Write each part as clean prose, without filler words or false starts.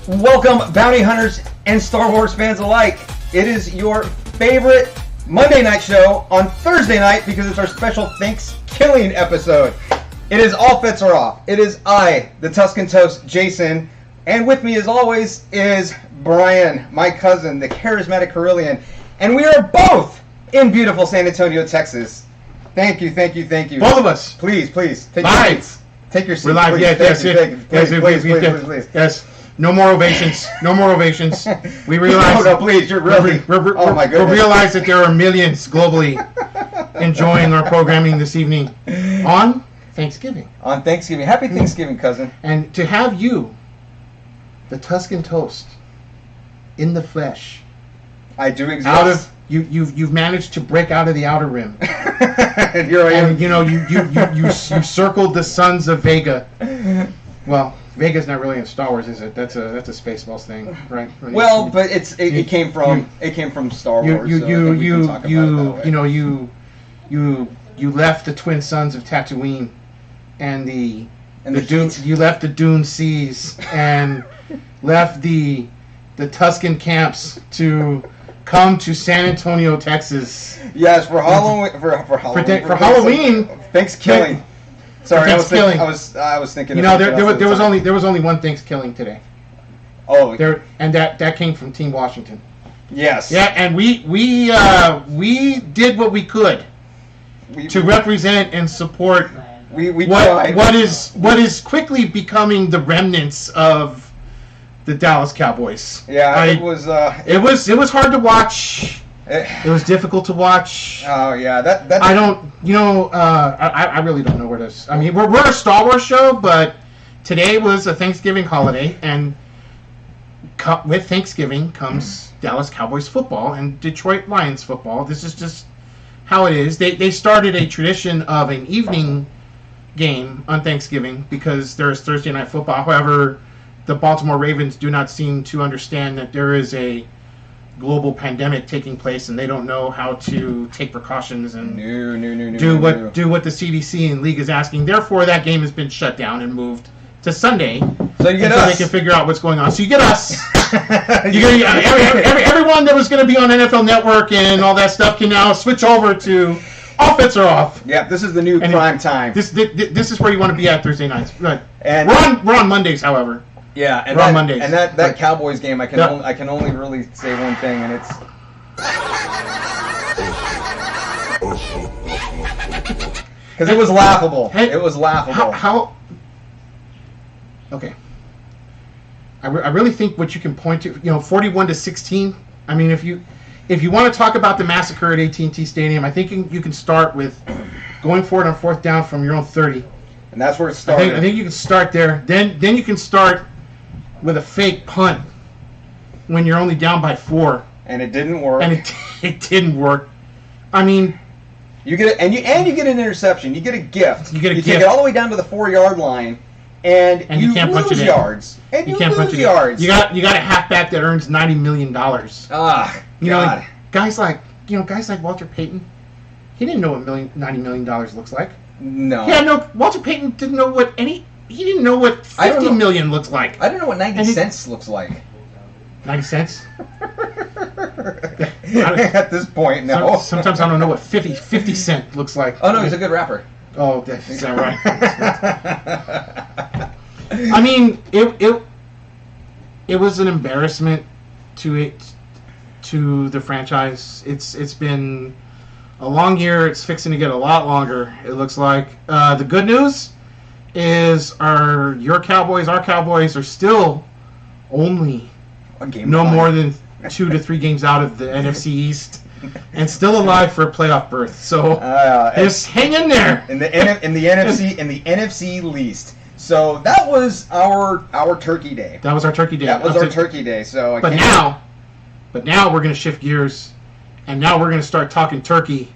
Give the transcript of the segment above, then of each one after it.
Welcome, bounty hunters and Star Wars fans alike. It is your favorite Monday night show on Thursday night because it's our special Thanksgiving episode. It is all Fetts are off. It is I, the Tuscan Toast, Jason, and with me as always is Brian, my cousin, the charismatic Carillion, and we are both in beautiful San Antonio, Texas. Thank you. Both of us. Please, take live. your seats. Take your seats. We're live. Yes. Please. Yes. No more ovations. We realize. No, please. You're really. Oh my goodness. We realize that there are millions globally enjoying our programming this evening on Thanksgiving. On Thanksgiving. Happy Thanksgiving, cousin. And to have you, the Tuscan Toast, in the flesh. I do exist. You've managed to break out of the outer rim. And here I am. And you circled the sons of Vega. Well, Vega's not really in Star Wars, is it? That's a Spaceballs thing, right? Well, but it came from Star Wars. You left the twin sons of Tatooine and the Dune. heat. You left the Dune Seas and left the Tuscan camps to come to San Antonio, Texas. Yes, for Halloween. For Halloween. Thanksgiving. Sorry, Thanksgiving. I was thinking. You know, there was only one Thanksgiving today. Oh. And that came from Team Washington. Yes. Yeah, and we did what we could to represent and support what is quickly becoming the remnants of the Dallas Cowboys. Yeah, it was hard to watch. It was difficult to watch. Oh yeah, that I don't. I really don't know where this. I mean, we're a Star Wars show, but today was a Thanksgiving holiday, and with Thanksgiving comes Dallas Cowboys football and Detroit Lions football. This is just how it is. They started a tradition of an evening game on Thanksgiving because there's Thursday night football. However, the Baltimore Ravens do not seem to understand that there is a global pandemic taking place, and they don't know how to take precautions and do what the CDC and league is asking. Therefore, that game has been shut down and moved to Sunday. So you get us. So they can figure out what's going on. So you get us. Everyone that was going to be on NFL Network and all that stuff can now switch over to All Fetts Are Off. Yeah, this is the new prime time. This is where you want to be at Thursday nights. Right. And we're on Mondays, however. Yeah, and on Mondays. And that Cowboys game, I can only really say one thing, and it's because it was laughable. It was laughable. How? Okay. I really think what you can point to, 41-16. I mean, if you want to talk about the massacre at AT&T Stadium, I think you can start with going for it on fourth down from your own 30. And that's where it started. I think you can start there. Then you can start with a fake punt when you're only down by 4. And it didn't work. And it didn't work. I mean, you get it, and you get an interception. You get a gift. You take it all the way down to the 4-yard line, and you can't punch it yards. And you can't punch yards. You got a halfback that earns $90 million. God. Guys like Walter Payton, he didn't know what $90 million looks like. No. Yeah, Walter Payton didn't know what he didn't know what $50 million looks like. I don't know what 90 cents looks like. 90 cents? At this point, no. Sometimes I don't know what 50 cent looks like. Oh no, he's a good rapper. Oh, is that right? I mean, it was an embarrassment to the franchise. It's been a long year. It's fixing to get a lot longer, it looks like. The good news is our Cowboys are still only more than 2 to 3 games out of the NFC East and still alive for a playoff berth. So just hang in there. In the NFC least. So that was our Turkey Day. That was our Turkey Day. Turkey Day. So now we're going to shift gears, and now we're going to start talking turkey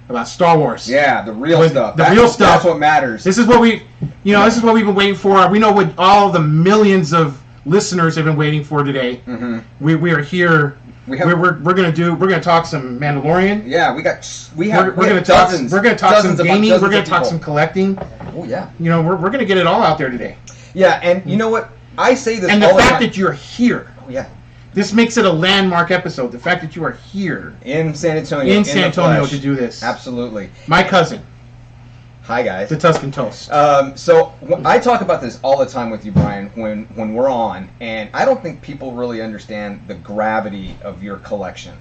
about Star Wars. Yeah, the real stuff. Real stuff. That's what matters. This is what we've been waiting for. We know what all the millions of listeners have been waiting for today. Mm-hmm. We are here. We're gonna talk some Mandalorian. Yeah, we're gonna talk some gaming. We're gonna talk some collecting. Oh yeah. We're gonna get it all out there today. Yeah, and you know what? I say this And the all the fact time. that you're here. Oh, yeah. This makes it a landmark episode. The fact that you are here In San Antonio. in San the Antonio flesh. to do this. Absolutely. My cousin, Hi, guys. the Tuscan Toast. So I talk about this all the time with you, Brian, when we're on, and I don't think people really understand the gravity of your collection.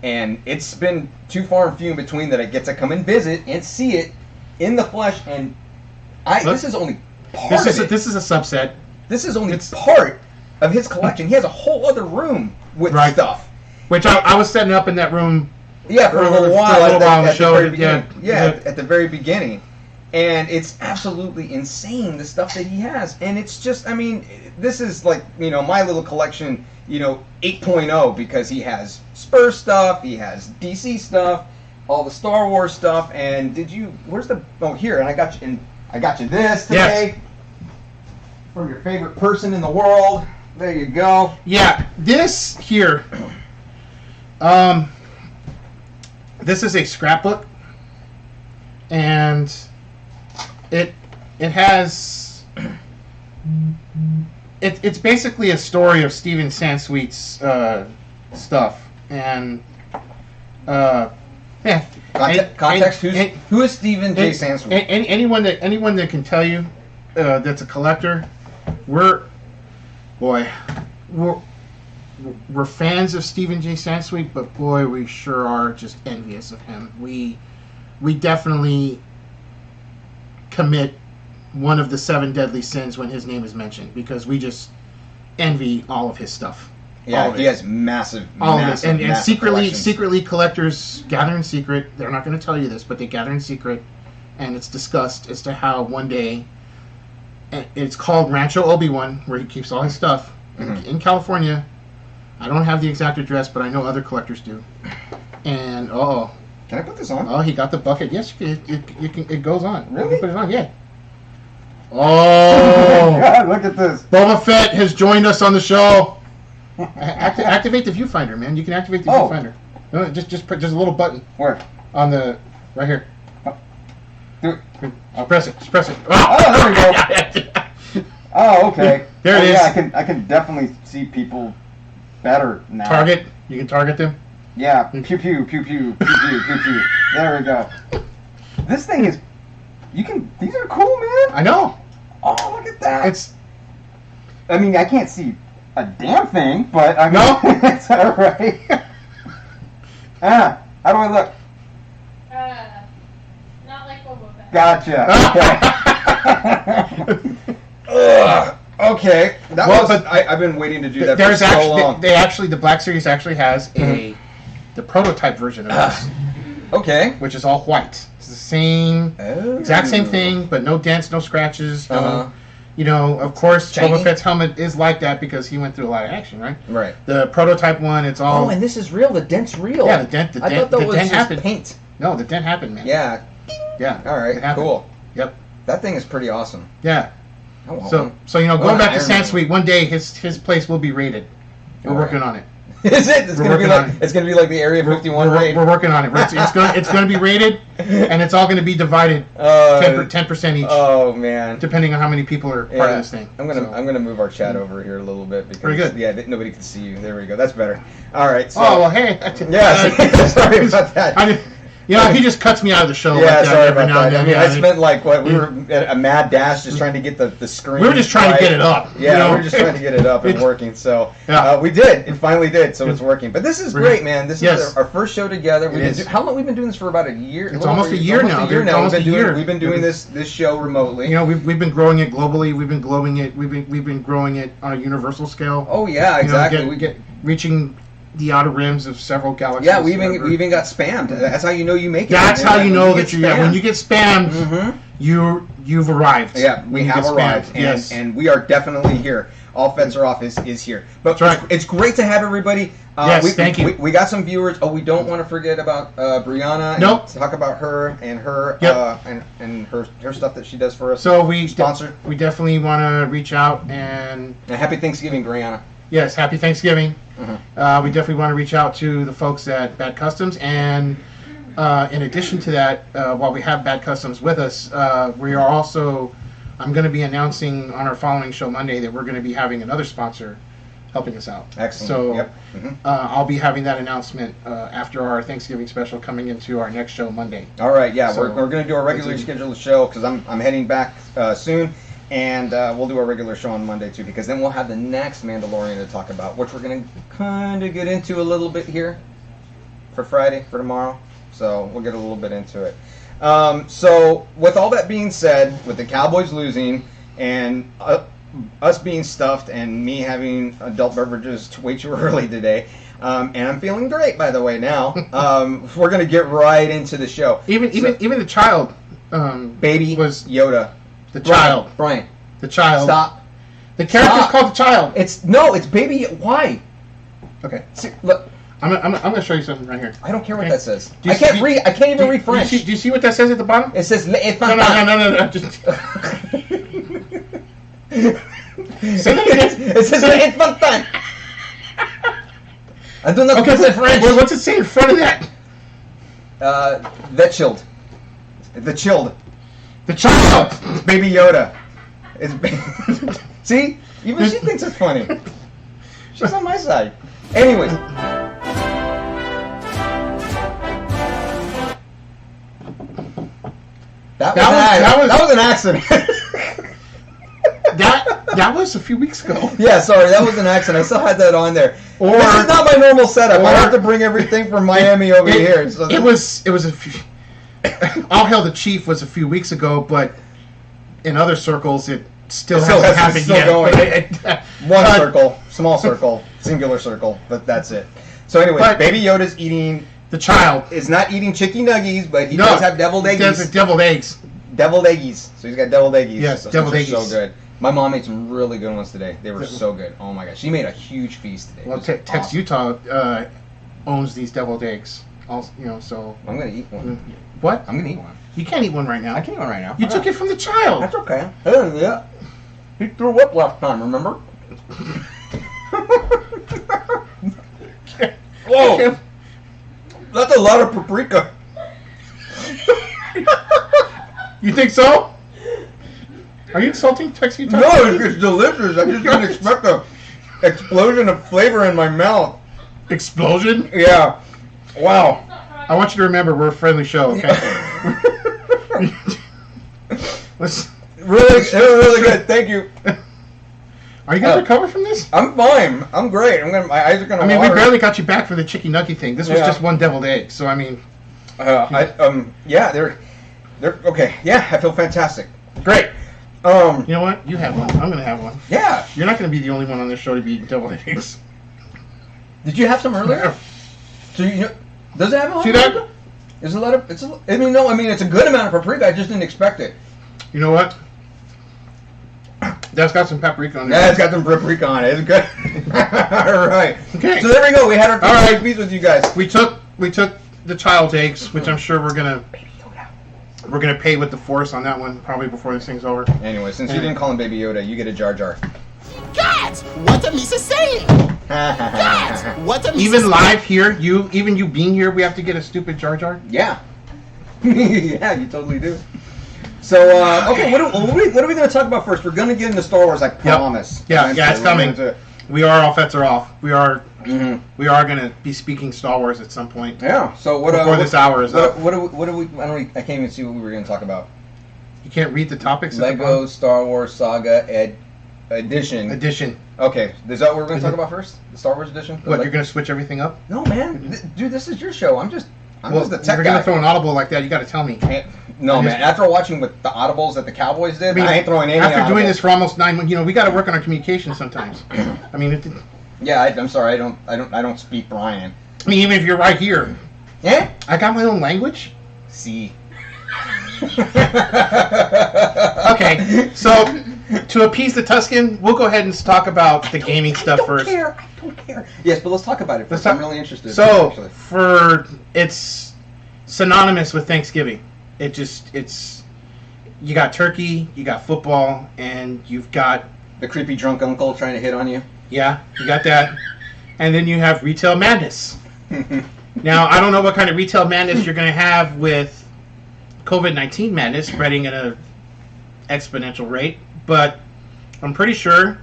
And it's been too far and few in between that I get to come and visit and see it in the flesh. And this is only part of it. This is a subset. This is only part of his collection. He has a whole other room with stuff. Which I was setting up in that room. Yeah, for a little while. On the show. At the very beginning. And it's absolutely insane, the stuff that he has. And it's just, I mean, this is like, my little collection, 8.0, because he has Spurs stuff, he has DC stuff, all the Star Wars stuff. And here, and I got you this today. Yes. From your favorite person in the world. There you go. Yeah, this here, this is a scrapbook, and it has it's basically a story of Stephen Sansweet's stuff, and Context. Who is Stephen J. Sansweet? Anyone that can tell you that's a collector, we're fans of Stephen J. Sansweet, but boy, we sure are just envious of him. We definitely commit one of the 7 deadly sins when his name is mentioned, because we just envy all of his stuff. Yeah, he has massive and collections. secretly collectors gather in secret. They're not going to tell you this, but they gather in secret, and it's discussed as to how one day, it's called Rancho Obi-Wan, where he keeps all his stuff in California. I don't have the exact address, but I know other collectors do. And can I put this on? Oh, he got the bucket. Yes, it goes on. Really? You can put it on, yeah. Oh, God, look at this. Boba Fett has joined us on the show. Activate the viewfinder, man. You can activate the viewfinder. No, just a little button. Where? On the right here. Do it. Press it. Just press it. Oh, there we go. Oh, okay. There it is. Yeah, I can definitely see people better now. Target. You can target them. Yeah. Pew pew pew pew pew pew pew pew. There we go. This thing is. These are cool, man. I know. Oh, look at that. I mean, I can't see a damn thing, but I mean, no, it's all right. How do I look? Not like Boba Fett. Gotcha. Okay. Okay. I've been waiting to do that for so long. The Black Series actually has the prototype version of this. Okay. Which is all white. It's the same, exact same thing, but no dents, no scratches. Of course, Shiny. Boba Fett's helmet is like that because he went through a lot of action, right? Right. The prototype one, it's all. Oh, and this is real. The dent's real. Yeah, the dent. I thought that was just happened. paint. No, the dent happened, man. Yeah. Yeah. All right. Cool. Yep. That thing is pretty awesome. Yeah. I want So one. going back to Sansweet, one day his place will be raided. We're working on it. Is it? It's gonna be like the Area 51 raid. We're working on it. It's going to be rated, and it's all going to be divided 10% each. Oh man! Depending on how many people are part of this thing. I'm gonna move our chat over here a little bit because very good. Yeah, nobody can see you. There we go. That's better. All right. So, well, hey. Yeah. Sorry about that. He just cuts me out of the show. Yeah, like sorry about now that. and then. I spent we were at a mad dash just trying to get the screen. We were just trying to get it up. Yeah, we were just trying to get it up and working. So we did. It finally did. So it's working. But this is great, man. This is our first show together. How long we've been doing this for? About a year. It's almost a year now. We've been doing this show remotely. We've been growing it globally. We've been growing it. We've been growing it on a universal scale. Oh yeah, exactly. We get reaching the outer rims of several galaxies. Yeah, we even got spammed. That's how you know you make it. That's how you know that when you get spammed, you've arrived. Yeah, we have arrived, and we are definitely here. All Fetts are off is here. But it's great to have everybody. Yes, thank you. We got some viewers. Oh, we don't want to forget about Brianna. Nope. Talk about her and her and her stuff that she does for us. So we sponsor. We definitely want to reach out and happy Thanksgiving, Brianna. Yes, happy Thanksgiving. We definitely want to reach out to the folks at Bad Customs, and in addition to that, while we have Bad Customs with us, we are also I'm going to be announcing on our following show Monday that we're going to be having another sponsor helping us out. Excellent. So Yep. I'll be having that announcement after our Thanksgiving special coming into our next show Monday. All right, yeah, So, we're going to do a regularly scheduled show because I'm heading back soon, and we'll do a regular show on Monday too, because then we'll have the next Mandalorian to talk about, which we're going to kind of get into a little bit here for Friday, for tomorrow. So we'll get a little bit into it. So with all that being said, with the Cowboys losing and us being stuffed and me having adult beverages way too early today, and I'm feeling great, by the way, now. We're going to get right into the show. Even the child, Baby was Yoda. the child. Brian. The child. Stop. The character's Stop. called the child. It's Baby. Why? Okay. See, look, I'm gonna show you something right here. I don't care what Okay. that says. Do you I can't see- read. I can't even read French. Do you see what that says at the bottom? It says No. Just say that again. It says infantile. I do not Okay, speak French. well, what's it say in front of that? That chilled. The chilled. The child. Baby Yoda. It's see, even she thinks it's funny. She's on my side. Anyways. That was an accident. That was a few weeks ago. Yeah, sorry, that was an accident. I still had that on there. Or- This is not my normal setup. I or- have to bring everything from Miami over here. So It was a few. All Hail the Chief was a few weeks ago, but in other circles it still hasn't happened still yet. going. But One circle, small circle, singular circle, but that's it. So anyway, But- Baby Yoda's eating. The child Is not eating chicken nuggies, but he does have deviled He does eggies. have deviled eggs. Deviled eggies. So he's got deviled eggies. Yes, which deviled are eggies. so good. My mom made some really good ones today. They were so good. Oh my gosh, she made a huge feast today. Well, It was Tex awesome. Utah owns these deviled eggs. Also, so I'm gonna eat one. what? I'm gonna eat one. You can't eat one right now. I can't eat one right now. You took it from the child. That's okay. Yeah. He threw up last time, remember? Whoa! That's a lot of paprika. You think so? Are you insulting Tex Utah? No, it's delicious. I just didn't expect a explosion of flavor in my mouth. Explosion? Yeah. Wow. I want you to remember we're a friendly show, okay? Let's. Really, it was really good. Thank you. Are you guys recovered from this? I'm fine. I'm great. My eyes are gonna. I mean, we water. barely got you back from the chicken nugget thing. This was Yeah. just one deviled egg, so I mean, Yeah, they're okay. Yeah, I feel fantastic. Great. you know what? You have one. I'm gonna have one. Yeah. You're not gonna be the only one on this show to be eating deviled eggs. Did you have some earlier? So does it have a lot? See of that? paprika? Is a lot of? It's a. I mean, no. I mean, it's a good amount of paprika. I just didn't expect it. You know what? That's got some paprika on there. Yeah, it's got some paprika on it. It's good. All right. Okay. So there we go. We had our All right. feast with you guys. We took the child's eggs, which I'm sure we're gonna pay with the force on that one probably before this thing's over. Anyway, since you didn't call him Baby Yoda, you get a Jar Jar. Guys, what am I saying? Guys, what am I Even live here, you being here, we have to get a stupid Jar Jar. Yeah. Yeah, you totally do. So, okay, what are we going to talk about first? We're going to get into Star Wars, I promise. Yeah, it's coming. We are all Fetts are off. We are Mm-hmm. we are going to be speaking Star Wars at some point. Yeah. So what? Before this hour is up. What do we? I can't even see what we were going to talk about. You can't read the topics. at the Lego bottom? Star Wars Saga Edition. Edition. Okay, is that what we're going to talk about first? The Star Wars Edition? What, you're going to switch everything up? No, man. Dude, this is your show. I'm just the If tech you're guy. going to throw an audible like that, you got to tell me. No, I man. just- After watching with the audibles that the Cowboys did, I mean, I ain't throwing any after doing audibles. this for almost 9 months, we got to work on our communication sometimes. I mean, Yeah, I'm sorry. I don't speak Brian. even if you're right here, Yeah. I got my own language. See. Okay, so to appease the Tuscan, we'll go ahead and talk about the gaming stuff first. I don't care. Yes, but let's talk about it first. I'm really interested. So, actually. it's synonymous with Thanksgiving. It's you got turkey, you got football, and you've got The creepy drunk uncle trying to hit on you. you got that, and then you have retail madness. Now, I don't know what kind of retail madness you're going to have with COVID-19 madness spreading at a exponential rate, but I'm pretty sure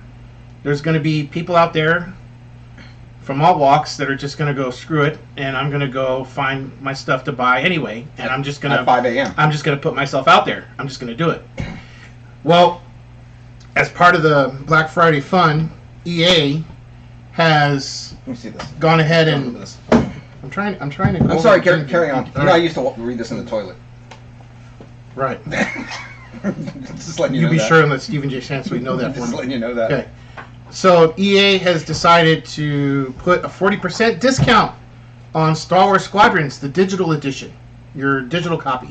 there's going to be people out there from all walks that are just going to go screw it, and I'm going to go find my stuff to buy anyway, and I'm just going to at 5 a.m. I'm just going to put myself out there. I'm just going to do it. Well, as part of the Black Friday fun, EA has Let me see this. gone ahead Look and at this. I'm trying to go I'm sorry, over carry on. All You know, I right. used to read this in the toilet. Right. Just letting you You know be that. sure and let Stephen J. Sansweet know that for Just me. letting you know that. Okay. So EA has decided to put a 40% discount on Star Wars Squadrons, the digital edition, your digital copy.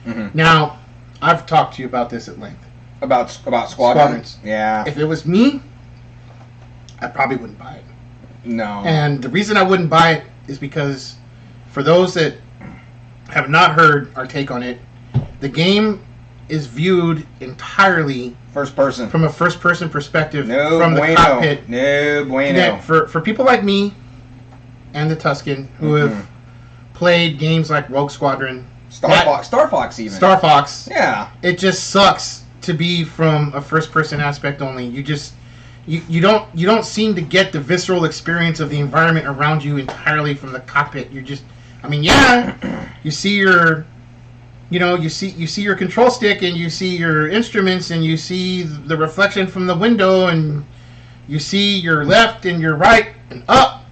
Mhm. Now, I've talked to you about this at length. About Squadrons? Squadrons. Yeah. If it was me, I probably wouldn't buy it. No. And the reason I wouldn't buy it is because, for those that have not heard our take on it, the game is viewed entirely First person. from a first-person perspective No from bueno. the cockpit. No bueno. That for people like me and the Tuscan who have played games like Rogue Squadron, Star Fox even. Star Fox, Yeah. it just sucks to be from a first-person aspect only. You don't seem to get the visceral experience of the environment around you entirely from the cockpit. You see your you see your control stick, and you see your instruments, and you see the reflection from the window, and you see your left and your right and up.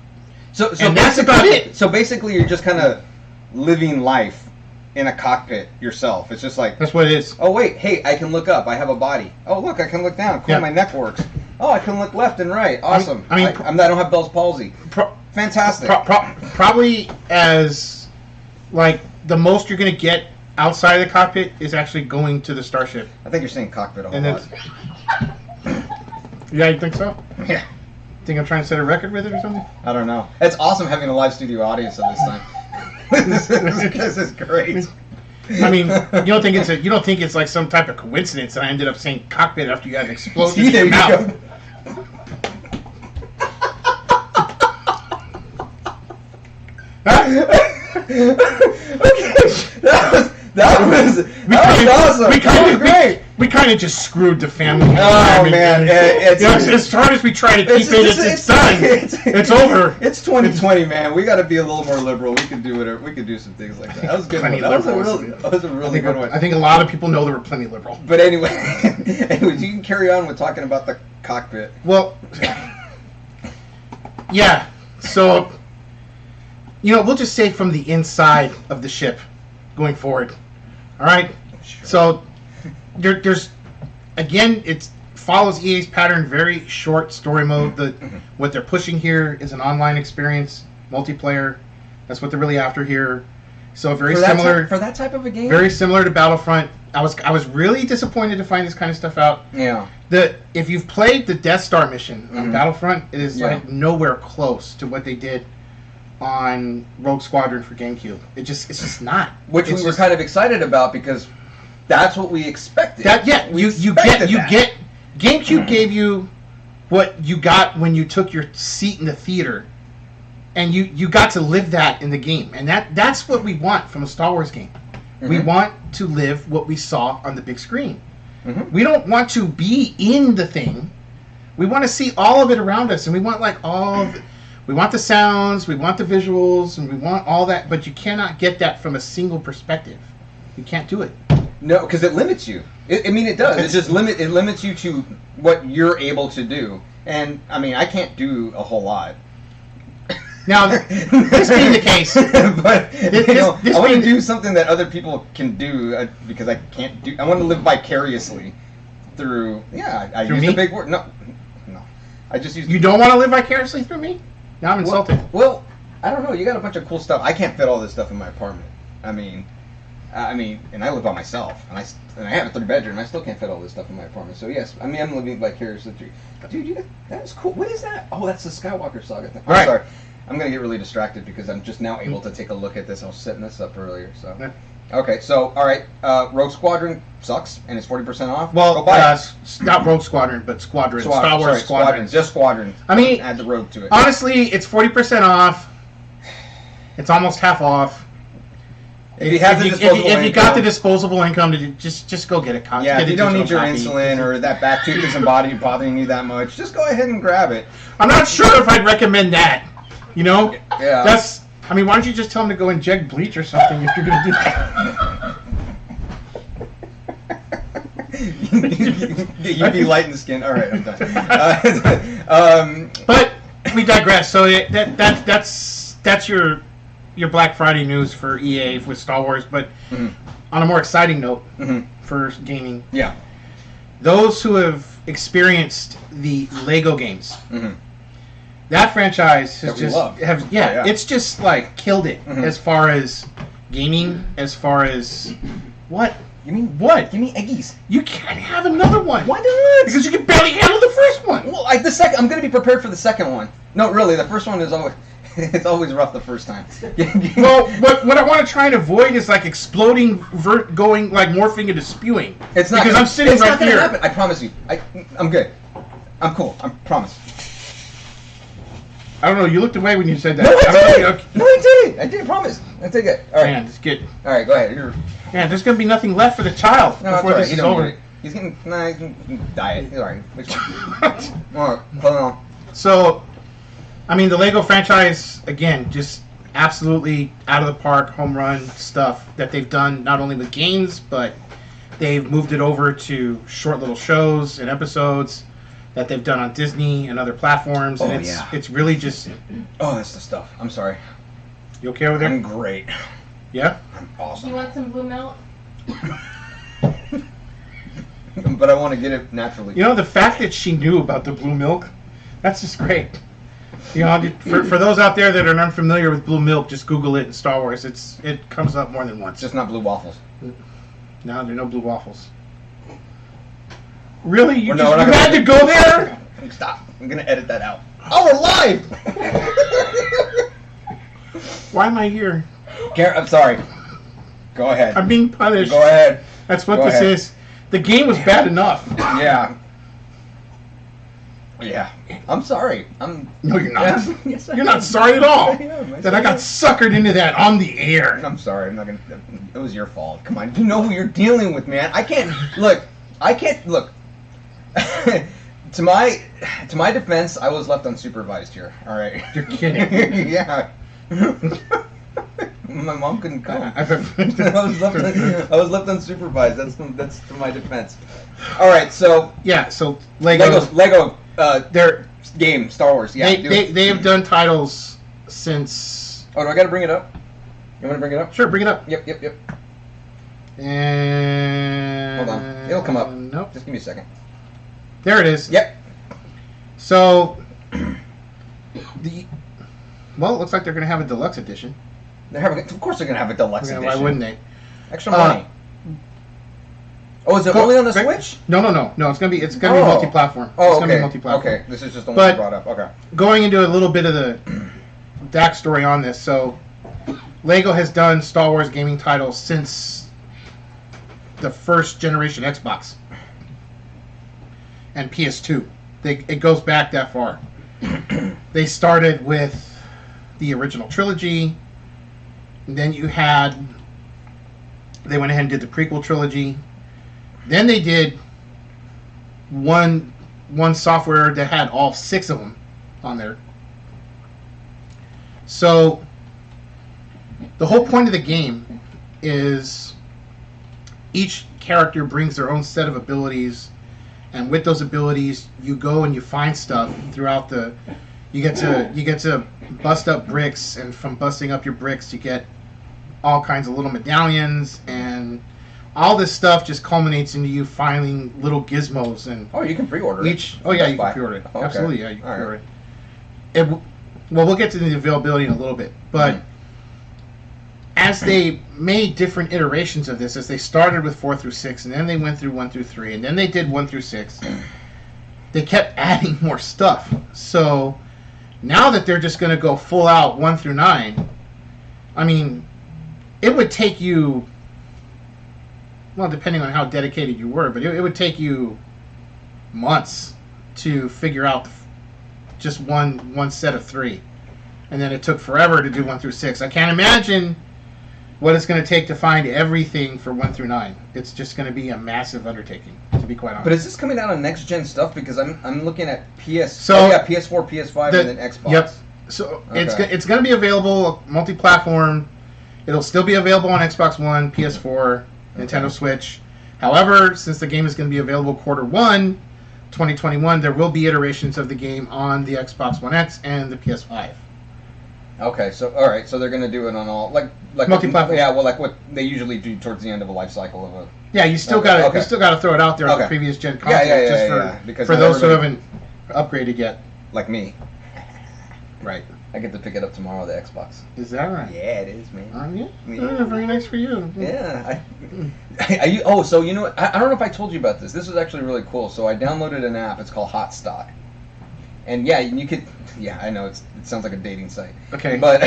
So And that's about it. So basically, you're just kind of living life in a cockpit yourself. It's just like, That's what it is. oh wait, hey, I can look up. I have a body. Oh look, I can look down. Cool, Yeah. my neck works. Oh, I can look left and right. Awesome. I mean, I don't have Bell's palsy. Fantastic. Probably as like the most you're gonna get outside of the cockpit is actually going to the starship. I think you're saying cockpit a whole And lot. Yeah, you think so? Yeah. Think I'm trying to set a record with it or something? I don't know. It's awesome having a live studio audience of this time. this is great. I mean, you don't think it's like some type of coincidence that I ended up saying cockpit after you had an explosion See, in there your you mouth. go. That was awesome. That was great. We kind of just screwed the family. Oh environment. man, As hard as we try to keep it's done. It's over. It's 2020, man. We got to be a little more liberal. We could do whatever. We could do some things like that. That was a good. Plenty One. liberal. That was a really good one. I think a lot of people know they were plenty liberal. But anyways, you can carry on with talking about the cockpit. Well, yeah. So, we'll just say from the inside of the ship going forward. All right. Sure. So, there's again, it follows EA's pattern. Very short story mode. What they're pushing here is an online experience, multiplayer. That's what they're really after here. So very similar for that type of a game. Very similar to Battlefront. I was really disappointed to find this kind of stuff out. Yeah. If you've played the Death Star mission on Battlefront, it is like nowhere close to what they did on Rogue Squadron for GameCube. It's just not. Which we were kind of excited about because that's what we expected. You get GameCube gave you what you got when you took your seat in the theater, and you got to live that in the game, and that's what we want from a Star Wars game. We want to live what we saw on the big screen. We don't want to be in the thing. We want to see all of it around us, and we want we want the sounds, we want the visuals, and we want all that, but you cannot get that from a single perspective. You can't do it. No, because it limits you. It does. It limits you to what you're able to do. And I mean, I can't do a whole lot. Now, this being the case, but this I want to being- do something that other people can do because I can't do. I want to live vicariously through. Yeah, I Through used me? a big word. No, I just used. You don't want to live vicariously through me? Now I'm insulted. Well, I don't know. You got a bunch of cool stuff. I can't fit all this stuff in my apartment. I mean, and I live by myself, and I have a 3-bedroom, and I still can't fit all this stuff in my apartment. So yes, I'm living vicariously through. Dude, that is cool. What is that? Oh, that's the Skywalker Saga thing. Right. I'm sorry. I'm gonna get really distracted because I'm just now able to take a look at this. I was setting this up earlier, so. Yeah. Okay, so all right, Rogue Squadron sucks, and it's 40% off. Well, Go buy it. not Rogue Squadron, but Squadron. Star Wars Squadron. Just Squadron. I mean, add the Rogue to it. Honestly, it's 40% off. It's almost half off. If you have the disposable income. If you got the disposable income, to just go get a copy. Yeah, if you don't need your insulin or that back tooth isn't bothering you that much, just go ahead and grab it. I'm not sure if I'd recommend that. You know? Yeah. Why don't you just tell them to go inject bleach or something if you're going to do that? You'd be light in the skin. All right, I'm done. But we digress. So that's your Black Friday news for EA with Star Wars. But on a more exciting note for gaming, those who have experienced the Lego games, that franchise has it's just like killed it as far as gaming, as far as what. You mean what? Give me Eggies. You can't have another one. Why not? Because you can barely handle the first one. Well, I'm going to be prepared for the second one. No, really, the first one is always it's always rough the first time. Well, what I want to try and avoid is like exploding, going like morphing into spewing. It's not because I'm sitting right here. Happen. I promise you. I'm good. I'm cool. I promise. I don't know. You looked away when you said that. No, I didn't. No, I didn't. I didn't promise. I take it. All right. Man, it's good. All right, go ahead. Man, there's gonna be nothing left for the child before this is over. He's getting. Nah, he can diet. He's all right. Which one? All right, hold on. So, I mean, the Lego franchise again, just absolutely out of the park, home run stuff that they've done not only with games, but they've moved it over to short little shows and episodes that they've done on Disney and other platforms, and it's really just. Oh, that's the stuff. I'm sorry. You okay over there? I'm great. Yeah? I'm awesome. You want some blue milk? But I want to get it naturally. You know, the fact that she knew about the blue milk, that's just great. You know, for those out there that are unfamiliar with blue milk, just Google it in Star Wars. It comes up more than once. It's just not blue waffles. No, there are no blue waffles. Really? You had to go there? Stop. I'm going to edit that out. Oh, we're live! Why am I here? I'm sorry. Go ahead. I'm being punished. Go ahead. That's what this is. The game was bad enough. Yeah. Yeah. I'm sorry. No, you're not. Yes, you're not sorry at all. I got suckered into that on the air. I'm sorry. I'm not going to... It was your fault. Come on. You know who you're dealing with, man. I can't... Look. To my defense, I was left unsupervised here. All right. You're kidding. Yeah. My mom couldn't come. I was left unsupervised. That's to my defense. All right. So So Lego. Their game Star Wars. Yeah. They have done titles since. Oh, do I got to bring it up? You want to bring it up? Sure, bring it up. Yep. And hold on, it'll come up. Nope. Just give me a second. There it is. Yep. So, it looks like they're going to have a deluxe edition. Of course they're going to have a deluxe edition. Why wouldn't they? Extra money. Is it only on the Switch? No. It's going to be multi-platform. Oh, it's going to be multi-platform. Okay. This is just the one you brought up. Okay. Going into a little bit of the backstory on this, so Lego has done Star Wars gaming titles since the first generation Xbox and PS2. It goes back that far. They started with the original trilogy. And then they went ahead and did the prequel trilogy. Then they did one software that had all 6 of them on there. So the whole point of the game is each character brings their own set of abilities, and with those abilities you go and you find stuff throughout you get to bust up bricks, and from busting up your bricks you get all kinds of little medallions, and all this stuff just culminates into you finding little gizmos. And you can pre-order it. You can pre-order it. Okay. Absolutely, yeah, you can pre-order it. Well, we'll get to the availability in a little bit, but as they made different iterations of this, as they started with 4 through 6, and then they went through 1 through 3, and then they did 1 through 6, they kept adding more stuff. So now that they're just going to go full out 1 through 9, I mean, it would take you, well, depending on how dedicated you were, but it would take you months to figure out just one set of 3. And then it took forever to do 1 through 6. I can't imagine what it's going to take to find everything for 1 through 9. It's just going to be a massive undertaking, to be quite honest. But is this coming out on next gen stuff? Because I'm looking at PS. So- PS4, PS5, and then Xbox. Yep. So Okay. it's going to be available multi-platform. It'll still be available on Xbox One, PS4, Nintendo Switch. However, since the game is going to be available Q1 2021, there will be iterations of the game on the Xbox One X and the PS5. Okay, so all right, so they're gonna do it on all like Multi-platform. Yeah, well, like what they usually do towards the end of a life cycle of a. Yeah, you still Okay, got to throw it out there on the Okay. previous gen Yeah, content, yeah, just yeah, because for not those who everybody- haven't upgraded yet. Like me, Right. I get to pick it up tomorrow. The Xbox. Is that right? Yeah, it is, man. Yeah. Very nice for you. Yeah. So you know what? I don't know if I told you about this. This is actually really cool. So I downloaded an app. It's called Hot Stock. And yeah, you could. Yeah, I know it sounds like a dating site. Okay. But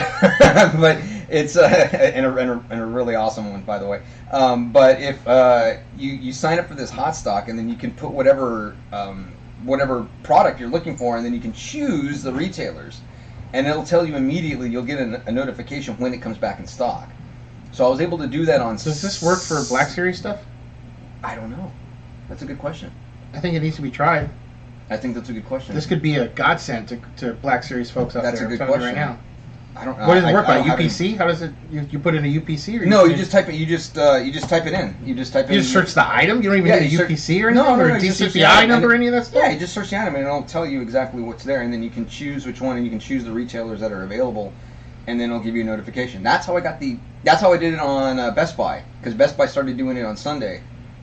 but it's and a really awesome one, by the way. But if you sign up for this Hot Stock, and then you can put whatever product you're looking for, and then you can choose the retailers, and it'll tell you immediately. You'll get a notification when it comes back in stock. So I was able to do that on. Does this work for Black Series stuff? I don't know. That's a good question. I think it needs to be tried. I think that's a good question. This could be a godsend to Black Series folks out That's there. a good I'm telling you question. right now. I don't know. What does it work I by? haven't- UPC? How does it? You put in a UPC or No, put you in- just type it. You just type it in. You just type in. you just search the item. You don't even Yeah, need you a search- UPC or No, anything, no, or no, a you just search the DCPI item, number, and or any of that stuff. Yeah, you just search the item and it'll tell you exactly what's there, and then you can choose which one, and you can choose the retailers that are available, and then it'll give you a notification. That's how I got the. That's how I did it on Best Buy, because Best Buy started doing it on Sunday,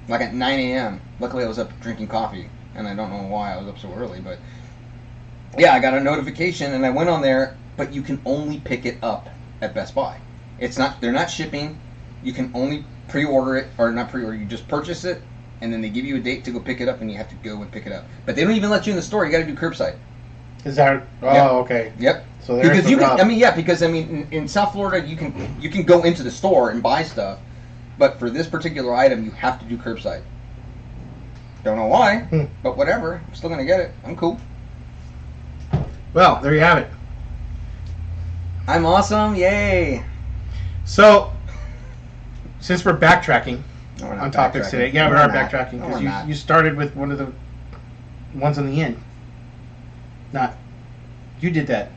like at 9 a.m. Luckily, I was up drinking coffee, and I don't know why I was up so early, but yeah, I got a notification, and I went on there, but you can only pick it up at Best Buy. It's not. They're not shipping. You can only pre-order it, or not pre-order. You just purchase it, and then they give you a date to go pick it up, and you have to go and pick it up. But they don't even let you in the store. You got to do curbside. Is that? Oh, Yep. okay. Yep. So there's Because the you can. rub. I mean, yeah. Because I mean, in South Florida, you can go into the store and buy stuff, but for this particular item, you have to do curbside. Don't know why, but whatever. I'm still gonna get it. I'm cool. Well, there you have it. I'm awesome. Yay. So, since we're backtracking No, we're not on topics backtracking. today, yeah, we We're are not. backtracking No, because we're not. you started with one of the ones on the end. Not you did that.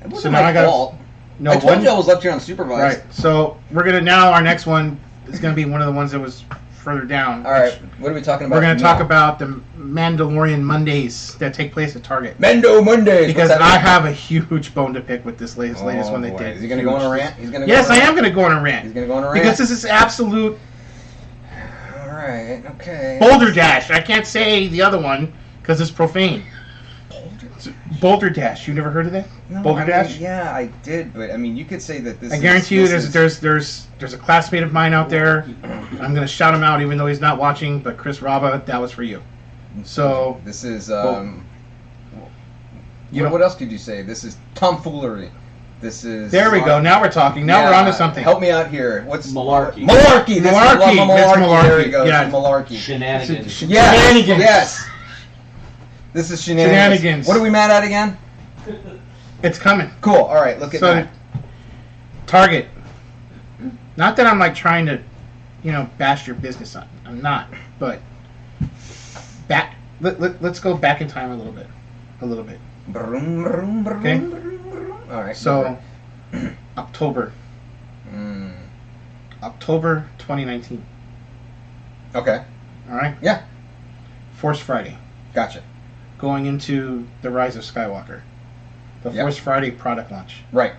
It wasn't So now my I gotta- fault. No, I told one, you I was left here unsupervised. right. So we're gonna now. Our next one is gonna be one of the ones that was further down. All right. which What are we talking about? We're gonna now? talk about the Mandalorian Mondays that take place at Target. Mendo Mondays. Because What's that I mean? have a huge bone to pick with this latest Oh, one they boy. did. Is he gonna go on a Huge. rant? He's gonna. Yes, go I on a am rant? gonna go on a rant. He's gonna go on a rant. Because this is absolute All right. Okay. Boulder Dash. I can't say the other one because it's profane. Boulder Dash. You never heard of that? No, Boulder I mean, Dash? yeah, I did, but I mean, you could say that this. I guarantee you, this there's a classmate of mine out there. I'm gonna shout him out, even though he's not watching. But Chris Raba, that was for you. So This is. You know- what else could you say? This is tomfoolery. This is. there we go. Now we're talking. Now we're Yeah, on to something. Help me out here. What's Malarkey. Malarkey. This Malarkey. Is That's malarkey. There we malarkey. go. Yeah. This is malarkey. Shenanigans. Yes. Shenanigans. Yes. This is shenanigans. Shenanigans. What are we mad at again? It's coming. Cool. All right. Look at So that. Target. Not that I'm like trying to, bash your business on. I'm not. But let's go back in time a little bit. Brum, brum, brum, Okay. brum, brum. All right. So October Mm. 2019. Okay. All right. Yeah. Force Friday. Gotcha. Going into the Rise of Skywalker. The Yep. Force Friday product launch. Right.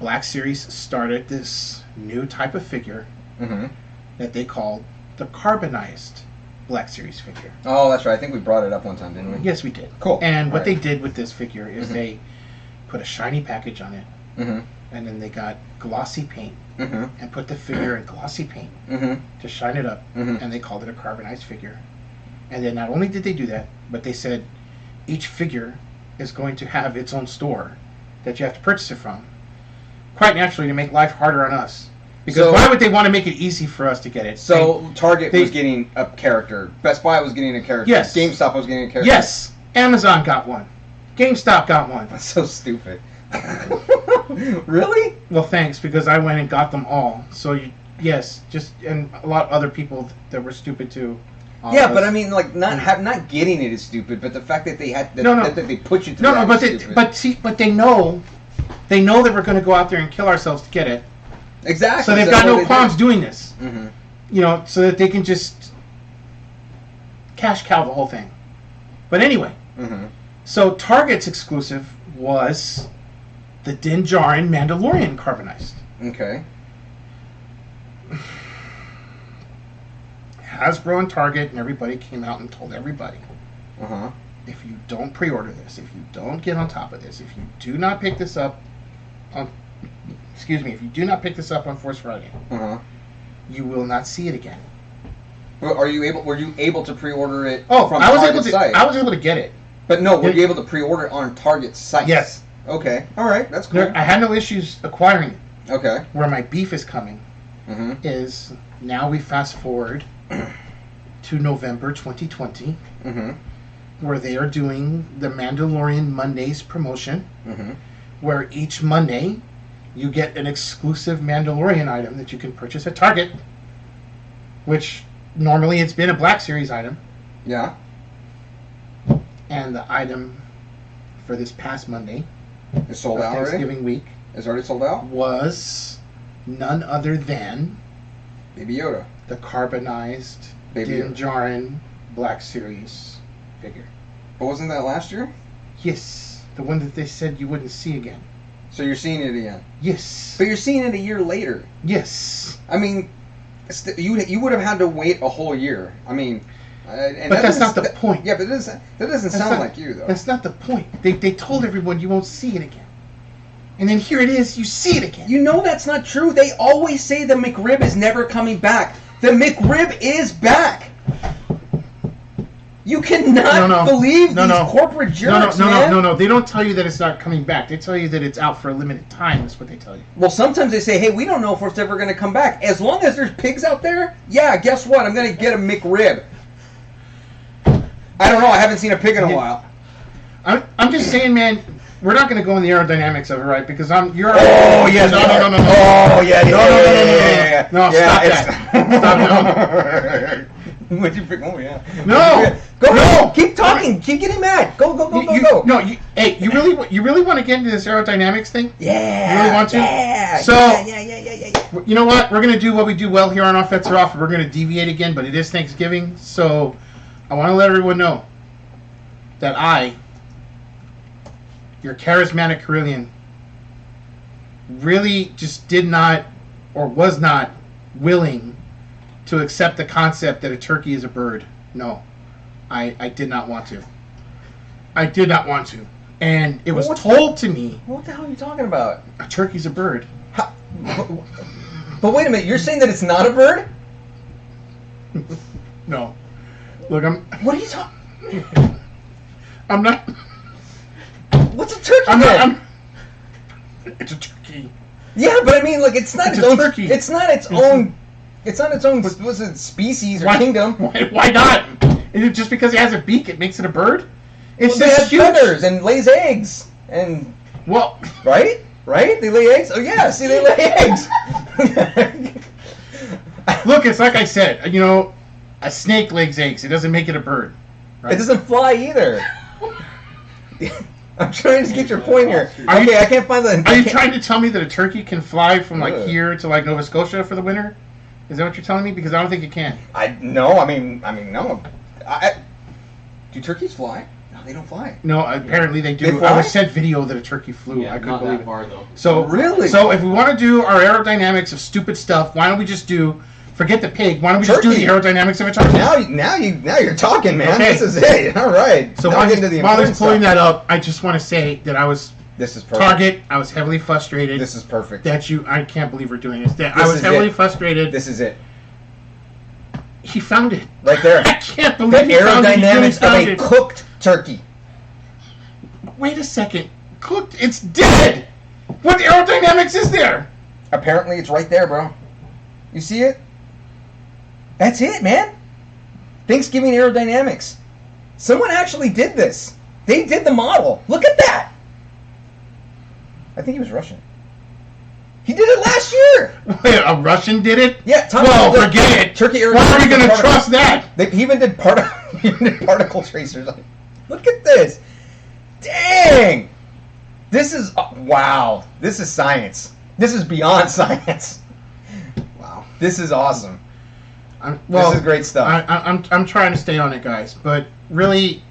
Black Series started this new type of figure Mm-hmm. that they called the carbonized Black Series figure. Oh, that's right. I think we brought it up one time, didn't we? Yes, we did. Cool. And what Right. they did with this figure is Mhm. they put a shiny package on it, Mm-hmm. and then they got glossy paint Mm-hmm. and put the figure in glossy paint Mm-hmm. to shine it up, Mhm. and they called it a carbonized figure. And then not only did they do that, but they said each figure is going to have its own store that you have to purchase it from. Quite naturally, to make life harder on us. Because So- why would they want to make it easy for us to get it? So Target They- was getting a character. Best Buy was getting a character. Yes. GameStop was getting a character. Yes, Amazon got one. GameStop got one. That's so stupid. Really? Well, thanks, because I went and got them all. So, yes, and a lot of other people that were stupid too. Yeah, but I mean, like, not getting it is stupid, but the fact that they had that they put you through that is stupid. But they know that we're going to go out there and kill ourselves to get it. Exactly. So they've got no qualms doing this. Mm-hmm. You know, so that they can just cash cow the whole thing. But anyway, so Target's exclusive was the Din Djarin Mandalorian carbonized. Okay. Hasbro and Target and everybody came out and told everybody, Uh-huh. if you don't pre-order this, if you don't get on top of this, if you do not pick this up on, if you do not pick this up on Force Friday, you will not see it again. Well, were you able to pre-order it from Target's site? I was able to get it. But no, were you able to pre-order it on Target's site? Yes. Okay. All right. That's cool. I had no issues acquiring it. Okay. Where my beef is coming is now we fast forward to November 2020, where they are doing the Mandalorian Mondays promotion, where each Monday you get an exclusive Mandalorian item that you can purchase at Target, which normally it's been a Black Series item. Yeah. And the item for this past Monday, it's sold out already? Thanksgiving week. It's already sold out? Was none other than Baby Yoda. The carbonized Din Djarin Black Series figure. But wasn't that last year? Yes. The one that they said you wouldn't see again. So you're seeing it again? Yes. But you're seeing it a year later. Yes. I mean, you would have had to wait a whole year. I mean... but that's not the point. Yeah, but that doesn't sound like you, though. That's not the point. They told everyone you won't see it again. And then here it is, you see it again. You know that's not true. They always say the McRib is never coming back. The McRib is back. You cannot believe these corporate jerks, man. No. They don't tell you that it's not coming back. They tell you that it's out for a limited time. That's what they tell you. Well, sometimes they say, hey, we don't know if it's ever going to come back. As long as there's pigs out there, yeah, guess what? I'm going to get a McRib. I don't know. I haven't seen a pig in a while. I'm just saying, man, we're not going to go in the aerodynamics of it, right? Because you're... Oh, yes. No. Oh, yeah. No, stop that. What'd you pick? Oh, yeah. No. Go. Keep talking. Keep getting mad. Go. No, you really want to get into this aerodynamics thing? Yeah. You really want to? Yeah. So, yeah. You know what? We're going to do what we do well here on Our Fets Are Off. We're going to deviate again, but it is Thanksgiving, so I want to let everyone know that your charismatic Carillion, really just did not or was not willing to accept the concept that a turkey is a bird. No, I did not want to. I did not want to. And it was told to me... What the hell are you talking about? A turkey's a bird. But wait a minute, you're saying that it's not a bird? No. Look, What are you talking... I'm not... What's a turkey It's a turkey. Yeah, but I mean, like, it's not its own... turkey. It's not its own... It's not its own species or kingdom. Why not? Is it just because it has a beak, it makes it a bird? It's just huge. Feathers and lays eggs. And... Well... Right? They lay eggs? Oh, yeah, see, they lay eggs. Look, it's like I said, a snake lays eggs. It doesn't make it a bird. Right? It doesn't fly either. I'm trying to get your point here. I can't find the... Are you trying to tell me that a turkey can fly from, here to, Nova Scotia for the winter? Is that what you're telling me? Because I don't think it can. No. I mean, no. Do turkeys fly? No, they don't fly. No, apparently they do. They fly? I was sent video that a turkey flew. Yeah, I couldn't believe it. far, though. So really? So if we want to do our aerodynamics of stupid stuff, why don't we just forget the pig? Why don't we just do the aerodynamics of a turkey? Now you're talking, man. Okay. This is it. All right. So while he's pulling that up, I just want to say that I was... This is perfect. Target, I was heavily frustrated. This is perfect. I can't believe we're doing this. I was heavily frustrated. This is it. He found it. Right there. I can't believe the aerodynamics of a cooked turkey. Wait a second. Cooked? It's dead! What aerodynamics is there? Apparently it's right there, bro. You see it? That's it, man. Thanksgiving aerodynamics. Someone actually did this. They did the model. Look at that. I think he was Russian. here. Wait, a Russian did it? Yeah, Tom well, did forget it. Turkey. Why are we going to trust that? He even did particle tracers. Like, look at this. Dang. This is wow. This is science. This is beyond science. Wow. This is awesome. This is great stuff. I'm trying to stay on it, guys, but really,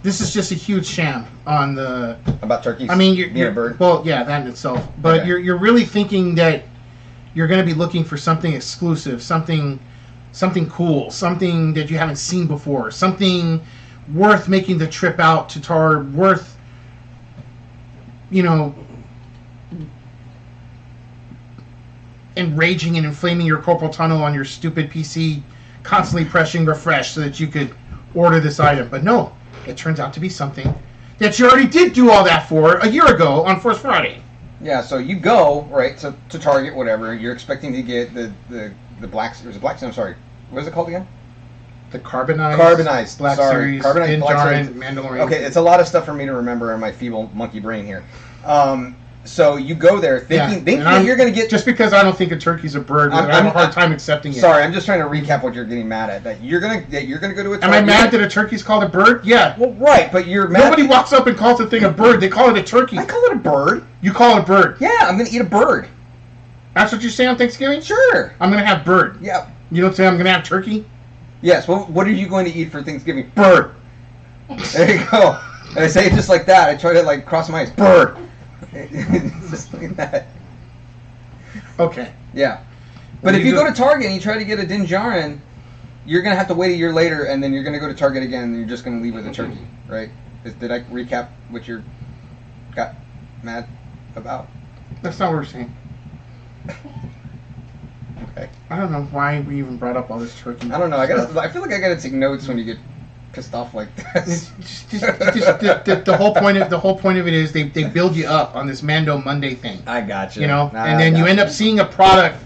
this is just a huge sham on the about turkeys. I mean, you're a bird. Well, yeah, that in itself. But Okay. you're really thinking that you're going to be looking for something exclusive, something cool, something that you haven't seen before, something worth making the trip out to Tar, worth enraging and inflaming your corporal tunnel on your stupid PC, constantly pressing refresh so that you could order this item. But no, it turns out to be something that you already did do all that for a year ago on First Friday. Yeah, so you go right to Target, whatever. You're expecting to get the black. There's a black. I'm sorry. What is it called again? The carbonized Black Series, Carbonized Black Series. Mandalorian. Okay, it's a lot of stuff for me to remember in my feeble monkey brain here. So you go there thinking that you're going to get... Just because I don't think a turkey's a bird, I have a hard time accepting it. Sorry, I'm just trying to recap what you're getting mad at. That you're going to go to a Target. Am I mad that a turkey's called a bird? Yeah. Well, right, but you're mad... Nobody walks up and calls a thing a bird. They call it a turkey. I call it a bird. You call it a bird. Yeah, I'm going to eat a bird. That's what you say on Thanksgiving? Sure. I'm going to have bird. Yeah. You don't say I'm going to have turkey? Yes, well, what are you going to eat for Thanksgiving? Bird. There you go. And I say it just like that. I try to, cross my eyes. Bird. Just like that. Okay. Yeah. But if you go to Target and you try to get a Dinjarin, you're going to have to wait a year later, and then you're going to go to Target again, and you're just going to leave with a turkey, right? Did I recap what you got mad about? That's not what we're saying. Okay. I don't know why we even brought up all this turkey. I don't know. I feel like I gotta take notes when you get pissed off like this. The whole point of it is they build you up on this Mando Monday thing. I got you. And then you end up seeing a product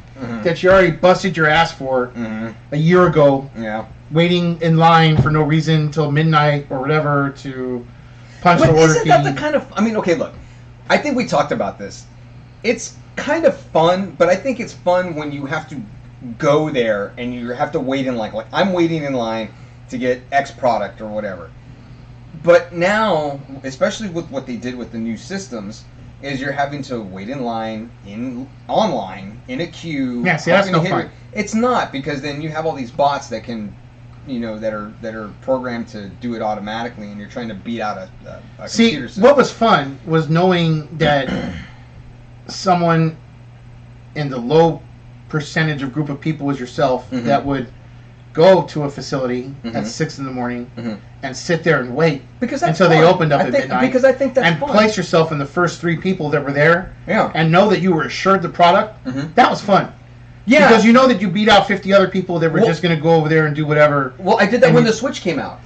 that you already busted your ass for a year ago. Yeah. Waiting in line for no reason until midnight or whatever to punch the order key. Isn't that the kind of... I mean, okay, look. I think we talked about this. It's kind of fun, but I think it's fun when you have to go there and you have to wait in line. Like, I'm waiting in line to get X product or whatever. But now, especially with what they did with the new systems, is you're having to wait in line, online, in a queue. Yeah, see, that's no fun. It's not, because then you have all these bots that can... that are programmed to do it automatically, and you're trying to beat out a computer system. What was fun was knowing that someone in the low percentage of group of people as yourself that would go to a facility at 6 in the morning and sit there and wait until they opened up at midnight. Because I think that's and fun. place yourself in the first 3 people that were there Yeah. and know that you were assured the product. That was fun. Yeah. Because you know that you beat out 50 other people that were just going to go over there and do whatever. Well, I did that when the Switch came out.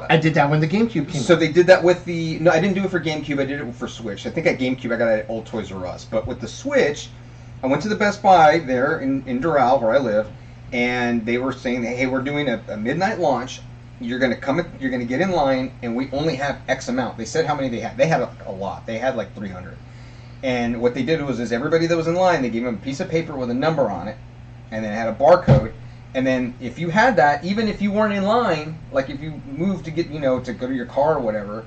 I did that when the GameCube came out. So they did that with the... No, I didn't do it for GameCube. I did it for Switch. I think at GameCube I got it at Old Toys R Us. But with the Switch, I went to the Best Buy there in Doral, where I live, and they were saying, hey, we're doing a midnight launch. You're going to get in line, and we only have X amount. They said how many they had. They had a lot. They had like 300. And what they did was everybody that was in line, they gave them a piece of paper with a number on it, and then it had a barcode. And then if you had that, even if you weren't in line, like if you moved to get, to go to your car or whatever,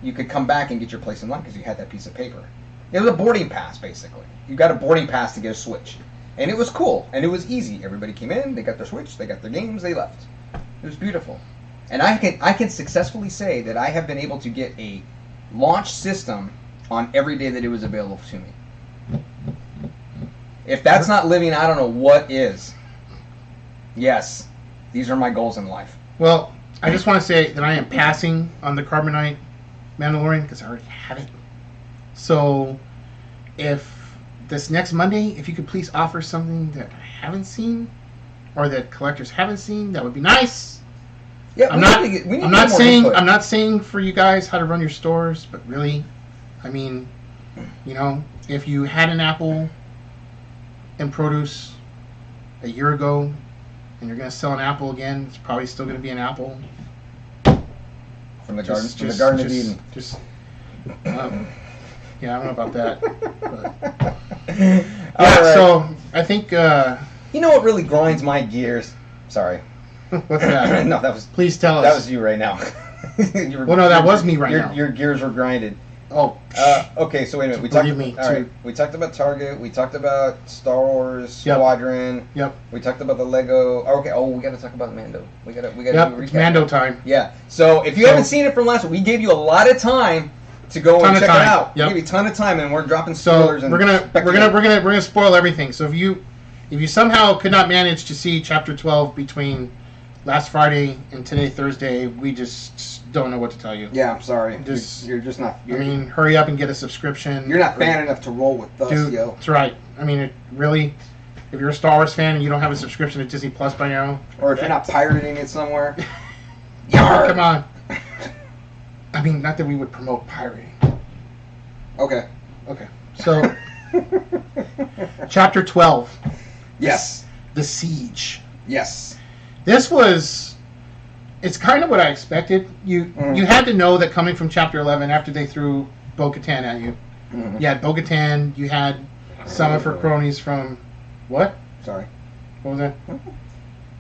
you could come back and get your place in line because you had that piece of paper. It was a boarding pass, basically. You got a boarding pass to get a Switch. And it was cool, and it was easy. Everybody came in, they got their Switch, they got their games, they left. It was beautiful. And I can successfully say that I have been able to get a launch system on every day that it was available to me. If that's not living, I don't know what is. Yes, these are my goals in life. Well, I just want to say that I am passing on the Carbonite Mandalorian because I already have it. So, if this next Monday, if you could please offer something that I haven't seen, or that collectors haven't seen, that would be nice. Yeah, I'm not saying for you guys how to run your stores, but really, I mean, if you had an apple in produce a year ago, and you're going to sell an apple again, it's probably still going to be an apple. From the Garden of Eden. Yeah, I don't know about that. Yeah, right. so I think... You know what really grinds my gears? Sorry. What's that? No, that was... Please tell us. That was you right now. Well, no, that was me right now. Your gears were grinded. Oh, okay, so wait a minute. Believe me, all right, we talked about Target. We talked about Star Wars Yep. Squadron. Yep. We talked about the Lego. Okay. Oh, we got to talk about Mando. We got to Yep, do a it's recap. Mando time. Yeah. So if you haven't seen it from last week, we gave you a lot of time to go and check it out. Yep. We gave you a ton of time, and we're dropping So spoilers. we're gonna spoil everything. So if you somehow could not manage to see Chapter 12 between last Friday and today Thursday, we just don't know what to tell you. Yeah, I'm sorry. You're just not. I mean, hurry up and get a subscription. You're not fan enough to roll with us, Dude, yo. that's right. I mean, it really, if you're a Star Wars fan and you don't have a subscription to Disney Plus by now, Or if you're not pirating it somewhere. come on. I mean, not that we would promote pirating. Okay. Okay. So, Chapter 12. Yes. The Siege. Yes. This was... It's kind of what I expected. You had to know that coming from Chapter 11, after they threw Bo-Katan at you, you had Bo-Katan, you had some of her cronies from... What? Sorry. What was that?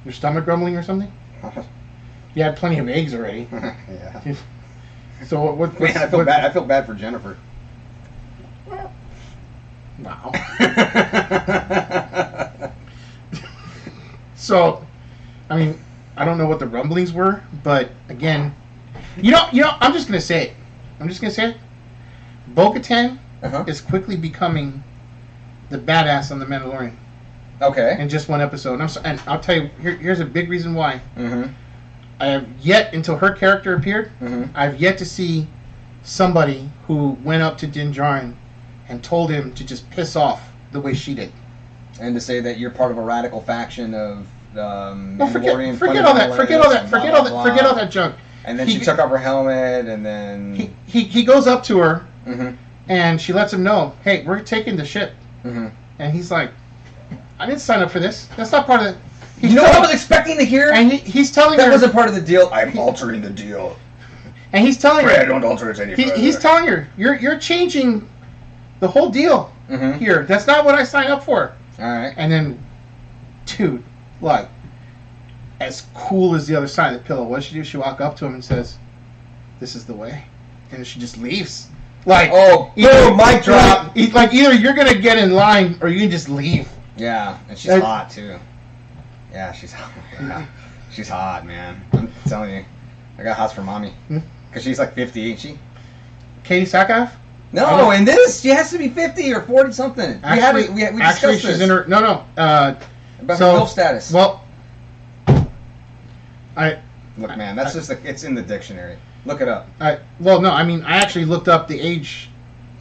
Your stomach grumbling or something? You had plenty of eggs already. Yeah. So what? Man, I feel bad. I feel bad for Jennifer. Wow. So, I mean, I don't know what the rumblings were, but again, you know, I'm just gonna say it. Bo-Katan is quickly becoming the badass on the Mandalorian Okay. in just one episode. And I'll tell you, here's a big reason why. Mm-hmm. I have yet, until her character appeared, I've yet to see somebody who went up to Din Djarin and told him to just piss off the way she did. And to say that you're part of a radical faction of Well, forget Mandalorian all that. Forget all that. fundamentalists and Forget blah, all that. blah, Forget blah. all that junk. And then she took off her helmet, and then He goes up to her, Mhm. and she lets him know, "Hey, we're taking the ship." Mhm. And he's like, "I didn't sign up for this. That's not part of the." You know what I was expecting to hear? And he's telling That her wasn't part of the deal. I'm altering the deal. And he's telling Fred, her, don't alter it any further. he's telling her, "You're changing the whole deal Mhm. here. That's not what I signed up for." All right. And then, dude, like, as cool as the other side of the pillow, what does she do? She walk up to him and says, "This is the way," and then she just leaves. Like, Oh, boom, mic drop. Like, either you're gonna get in line or you can just leave. Yeah, and she's Like- hot too. Yeah, she's hot. Yeah. She's hot, man. I'm telling you, I got hots for mommy. Cause she's like 50, ain't she? Katie Sackhoff? No, in this she has to be 50 or 40 something. Actually, we discussed actually, she's this in her. No. about so- her MILF status. Well, Look, man, that's just it's in the dictionary. Look it up. well, no. I mean, I actually looked up the age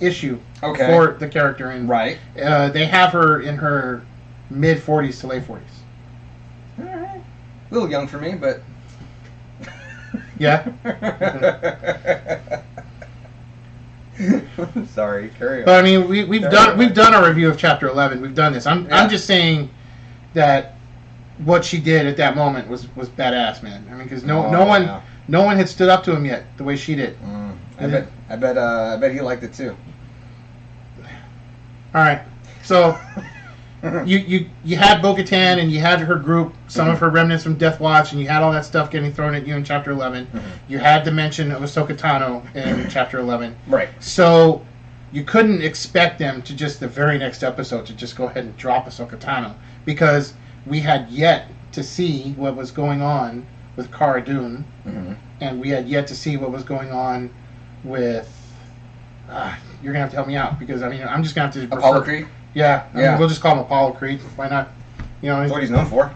issue Okay. for the character, and Right. they have her in her mid 40s to late 40s. All right. A little young for me, but. Yeah. Sorry, carry on. But I mean, we've done our review of Chapter 11. We've done this. I'm just saying that what she did at that moment was badass, man. I mean, because no one had stood up to him yet the way she did. I bet he liked it too. All right, so you had Bo-Katan and you had her group, some of her remnants from Death Watch, and you had all that stuff getting thrown at you in Chapter 11. You had the mention of Ahsoka Tano in Chapter 11. Right. So you couldn't expect them to just the very next episode to just go ahead and drop Ahsoka Tano, because we had yet to see what was going on with Cara Dune, and we had yet to see what was going on with. You're gonna have to help me out, because I mean I'm just gonna have to. Apollo Creed. Yeah, I mean, we'll just call him Apollo Creed. Why not? You know, That's what he's known for.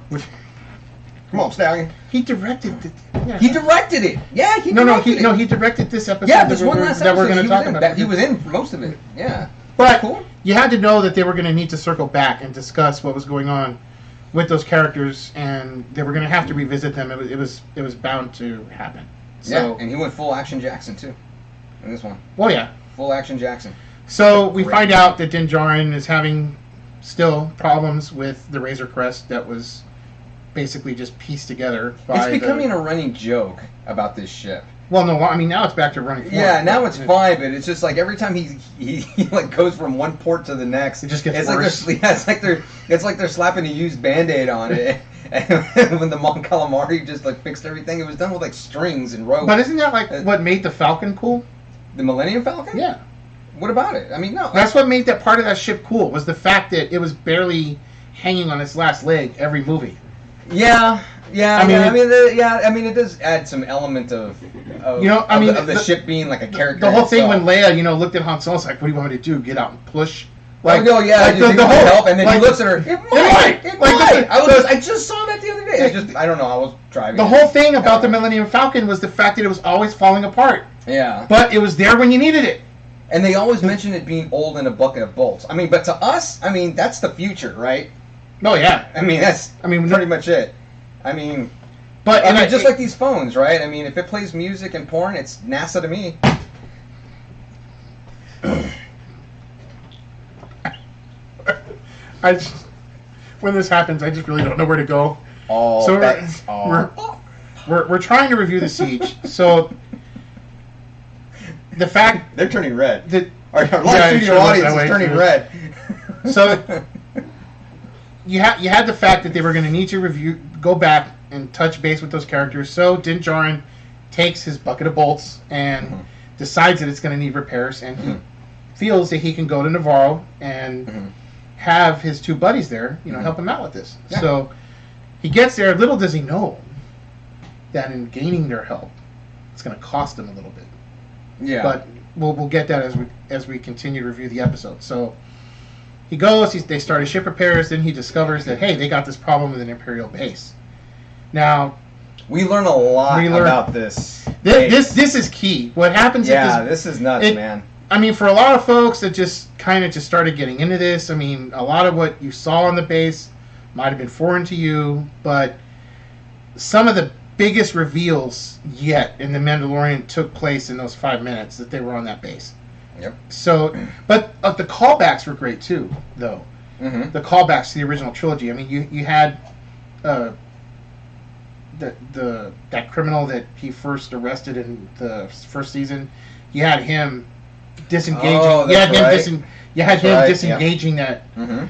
Come on, Stallion. he directed it. Yeah. He directed it. Yeah, he directed it. He directed this episode. Yeah, there's one last that we're episode going to talk about. He was in for most of it. Yeah. But Cool. you had to know that they were going to need to circle back and discuss what was going on with those characters, and they were going to have to revisit them. It was bound to happen. So, Yeah, and he went full action Jackson too, in this one. well, yeah. Full action Jackson. So we Great. find out that Din Djarin is having still problems with the Razor Crest that was basically just pieced together by It's becoming a running joke about this ship. Well, no, I mean now it's back to running forward. Yeah, now it's fine, but it's just like every time he like goes from one port to the next, it just gets it's worse. Like it's like they're slapping a used Band-Aid on it. And when the Mon Calamari just like fixed everything, it was done with like strings and rope. But isn't that like what made the Falcon cool? The Millennium Falcon? Yeah. What about it? I mean, no. That's what made that part of that ship cool, was the fact that it was barely hanging on its last leg every movie. Yeah. I mean, it does add some element of the ship being like a character. The whole thing itself. when Leia, looked at Han Solo, was like, "What do you want me to do? Get out and push?" Like, the whole help, and then he looks at her. It might. I just saw that the other day. I don't know. I was driving. The whole thing about the Millennium Falcon was the fact that it was always falling apart. Yeah. But it was there when you needed it. And they always mention it being old in a bucket of bolts. I mean, but to us, I mean, that's the future, right? Oh yeah. I mean, that's pretty much it. I mean, just like these phones, right? I mean, if it plays music and porn, it's NASA to me. When this happens, I just really don't know where to go. We're trying to review the Siege. So the fact they're turning red. Our live studio sure audience is turning red. So you had the fact that they were going to need to go back and touch base with those characters. So Din Djarin takes his bucket of bolts and decides that it's going to need repairs, and he feels that he can go to Navarro and have his two buddies there, help him out with this. Yeah. So he gets there. Little does he know that in gaining their help, it's going to cost him a little bit. Yeah. But we'll get that as we continue to review the episode. So he goes. They start his ship repairs. Then he discovers that they got this problem with an Imperial base. Now we learn a lot about this. This is key. What happens? This is nuts, man. I mean, for a lot of folks that just started getting into this, I mean, a lot of what you saw on the base might have been foreign to you, but some of the biggest reveals yet in The Mandalorian took place in those 5 minutes that they were on that base. Yep. So, but the callbacks were great too, though. Mm-hmm. The callbacks to the original trilogy. I mean, you had that criminal that he first arrested in the first season. You had him disengaging. Oh, that's disengaging that. Mm-hmm.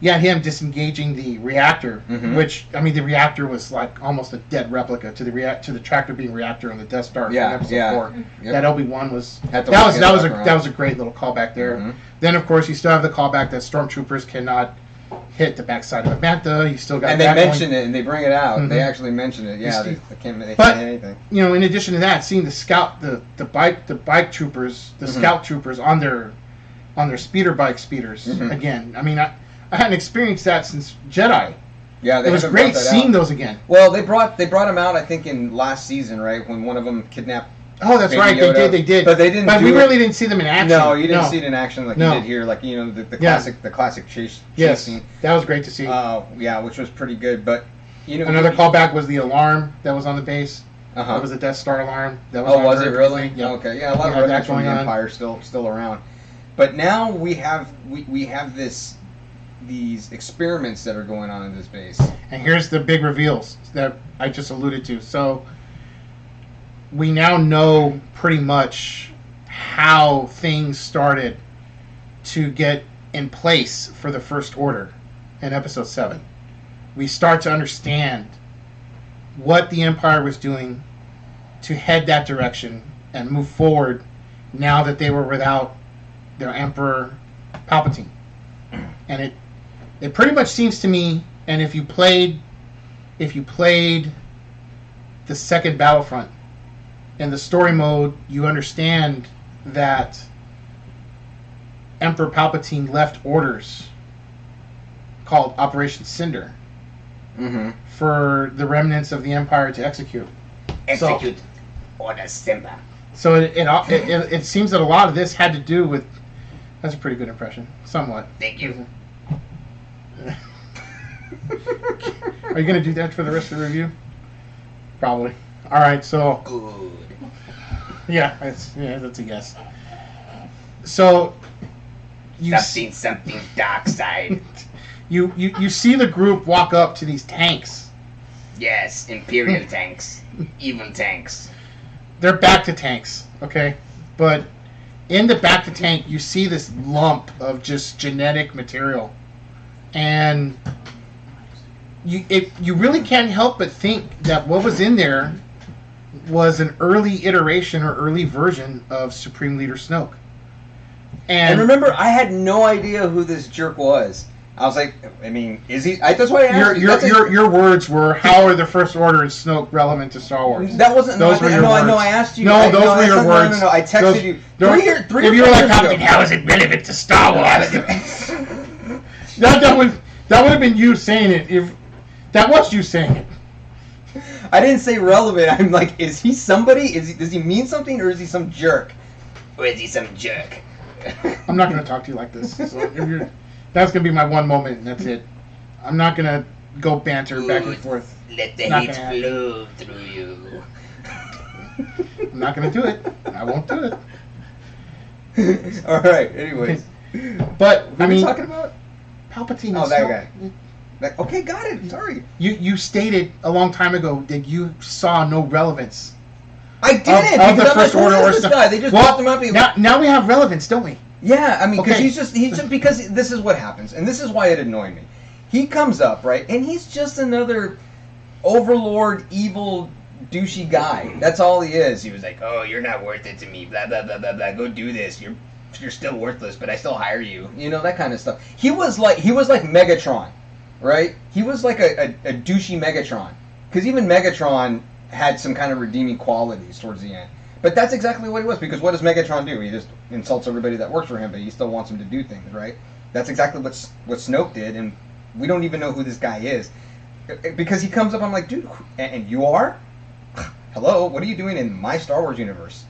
You had him disengaging the reactor, which, I mean, the reactor was like almost a dead replica to the tractor being reactor on the Death Star from episode 4. Yep. That Obi-Wan was that was a great little callback there. Mm-hmm. Then of course you still have the callback that stormtroopers cannot hit the backside of a Bantha. You still got and that they mention it and they bring it out. Mm-hmm. They actually mention it. Yeah, they can't hit anything. In addition to that, seeing the bike troopers, the scout troopers on their speeders again. I mean, I hadn't experienced that since Jedi. Yeah, it was great seeing those again. Well, they brought them out, I think, in last season, right? When one of them kidnapped. Oh, that's right. Yoda. They did. But they didn't. But we really didn't see them in action. No, you didn't see it in action like you did here. Like the classic chase scene. That was great to see. Which was pretty good. But another callback was the alarm that was on the base. Uh-huh. It was a Death Star alarm. That was was it really? Yep. Okay, yeah, a lot of remnants from the Empire still around. But now we have these experiments that are going on in this base. And here's the big reveals that I just alluded to. So we now know pretty much how things started to get in place for the First Order in Episode 7. We start to understand what the Empire was doing to head that direction and move forward now that they were without their Emperor Palpatine. And it pretty much seems to me, and if you played the second Battlefront in the story mode, you understand that Emperor Palpatine left orders called Operation Cinder for the remnants of the Empire to execute. Execute Order Cinder. So it seems that a lot of this had to do with. That's a pretty good impression, somewhat. Thank you. Are you going to do that for the rest of the review? Probably. All right, so. Good. Yeah, that's a yes. So. Something dark side. You see the group walk up to these tanks. Yes, Imperial tanks. Evil tanks. they're back to tanks, okay? But in the back to tank, you see this lump of just genetic material, and you really can't help but think that what was in there was an early iteration or early version of Supreme Leader Snoke. And remember, I had no idea who this jerk was. I was like, I mean, is he? That's why I asked your words were, how are the First Order and Snoke relevant to Star Wars? That wasn't. Those were your words. No, I asked you. No, those were your words. No, I texted you. If you were like, how is it relevant to Star Wars? that would have been you saying it. If that was you saying it. I didn't say relevant. I'm like, is he somebody? Does he mean something, or is he some jerk? Or is he some jerk? I'm not going to talk to you like this. So that's going to be my one moment, and that's it. I'm not going to go banter back and forth. Let the hate flow through you. I'm not going to do it. I won't do it. All right. Anyways, but what are we talking about? Palpatine. Oh, that guy. Okay, got it. Sorry. You stated a long time ago that you saw no relevance. I didn't. Of the First Order or this guy. They just popped him up. Now we have relevance, don't we? Yeah, I mean, because he's just because this is what happens, and this is why it annoyed me. He comes up, right, and he's just another overlord, evil, douchey guy. That's all he is. He was like, "Oh, you're not worth it to me. Blah blah blah blah blah. Go do this. You're still worthless, but I still hire you. You know, that kind of stuff." He was like Megatron, right? He was like a douchey Megatron, because even Megatron had some kind of redeeming qualities towards the end. But that's exactly what he was, because what does Megatron do? He just insults everybody that works for him, but he still wants him to do things, right? That's exactly what Snoke did, and we don't even know who this guy is. Because he comes up, I'm like, dude, and you are? Hello, what are you doing in my Star Wars universe?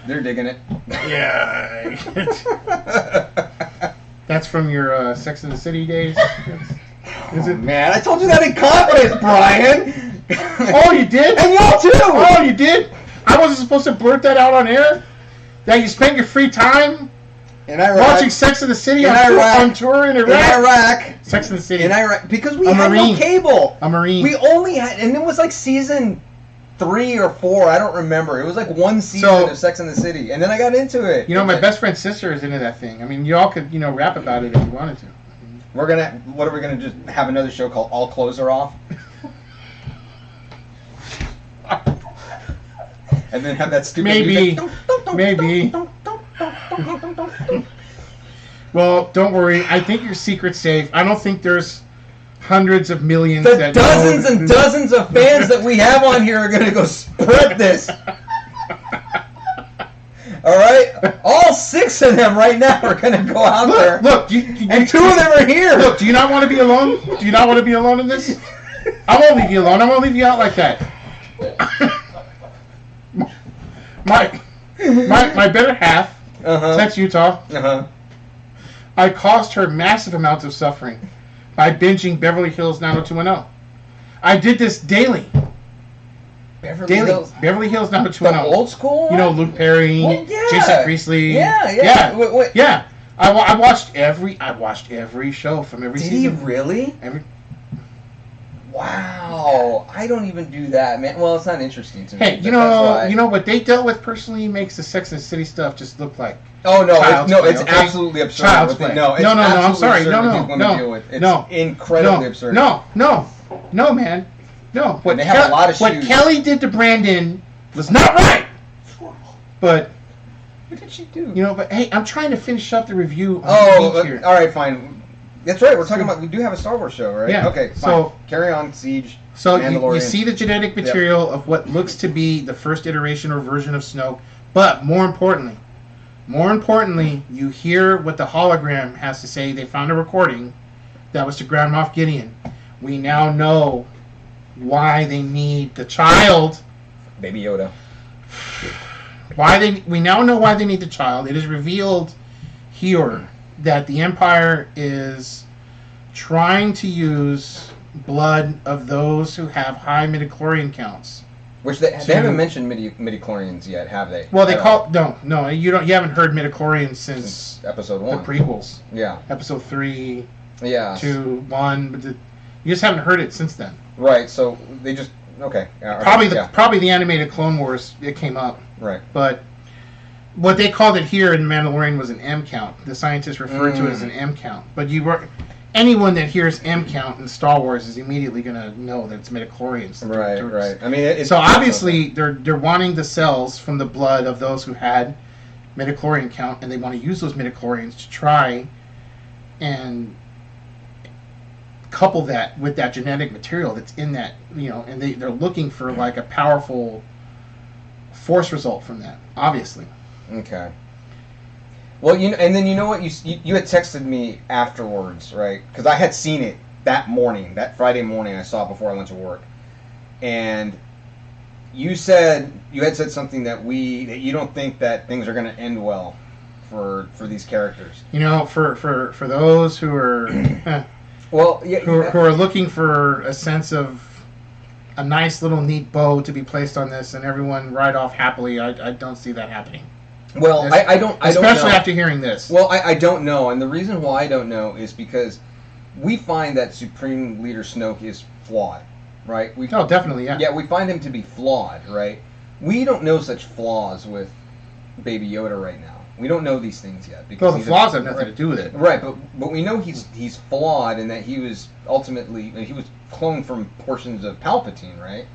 They're digging it. Yeah. That's from your Sex and the City days? Is it? Man, I told you that in confidence, Brian. Oh, you did? And y'all too. Oh, you did? I wasn't supposed to blurt that out on air? That you spent your free time in Iraq watching Sex and the City on tour in Iraq? In Iraq. Sex and the City. In Iraq. Because we had no cable. A Marine. We only had, and it was like season 3 or 4, I don't remember. It was like one season of Sex and the City, and then I got into it. You know, my best friend's sister is into that thing. I mean, you all could, rap about it if you wanted to. What are we gonna just have another show called All Clothes Are Off? And then have that stupid music. Maybe. Well, don't worry. I think your secret's safe. I don't think there's hundreds of millions. The dozens and dozens of fans that we have on here are gonna go spread this. All right, all 6 of them right now are going to go out there. Look, and 2 of them are here. Look, do you not want to be alone? Do you not want to be alone in this? I won't leave you alone. I won't leave you out like that. my better half, Fetts, Utah. I caused her massive amounts of suffering by binging Beverly Hills 90210. I did this daily. Beverly Hills 90210. The old school one? You know, Luke Perry, Jason Priestley. Yeah. Wait. Yeah. I watched every show from every season. Did he really? Wow. I don't even do that, man. Well, it's not interesting to me. Hey, you know what they dealt with personally makes the Sex and the City stuff just look like it's absolutely absurd. Child's play. No, I'm sorry. No. It's incredibly absurd. No, man. No, what Kelly did to Brandon was not right. But what did she do? But hey, I'm trying to finish up the review. All right, fine. That's right. We're talking about. We do have a Star Wars show, right? Yeah. Okay. Fine. So carry on, Siege. So you see the genetic material of what looks to be the first iteration or version of Snoke, but more importantly, you hear what the hologram has to say. They found a recording that was to Grand Moff Gideon. We now know why they need the child. Baby Yoda. We now know why they need the child. It is revealed here that the Empire is trying to use blood of those who have high midichlorian counts. Which they haven't mentioned midichlorians yet, have they? Well, you haven't heard midichlorians since episode 1. The prequels. Yeah. Episode 3. Yeah. 2, 1, but You just haven't heard it since then. Right. So they just okay. Probably the animated Clone Wars. It came up. Right. But what they called it here in Mandalorian was an M count. The scientists referred to it as an M count. But anyone that hears M count in Star Wars is immediately going to know that it's midichlorians. Right. I mean, so obviously they're wanting the cells from the blood of those who had midichlorian count, and they want to use those midichlorians to try and couple that with that genetic material that's in that, and they're looking for like a powerful force result from that, obviously. Okay. Well, and then you know what, you had texted me afterwards, right? Because I had seen it that morning, that Friday morning. I saw it before I went to work, and you had said something that you don't think that things are going to end well for these characters. For those who are well, yeah, who are looking for a sense of a nice little neat bow to be placed on this and everyone ride off happily, I don't see that happening. Well, I don't especially know. after hearing this. Well, I don't know, and the reason why I don't know is because we find that Supreme Leader Snoke is flawed, right? Definitely, yeah. Yeah, we find him to be flawed, right? We don't know such flaws with Baby Yoda right now. We don't know these things yet. Because the flaws have nothing to do with it. Right, but we know he's flawed and that he was cloned from portions of Palpatine, right?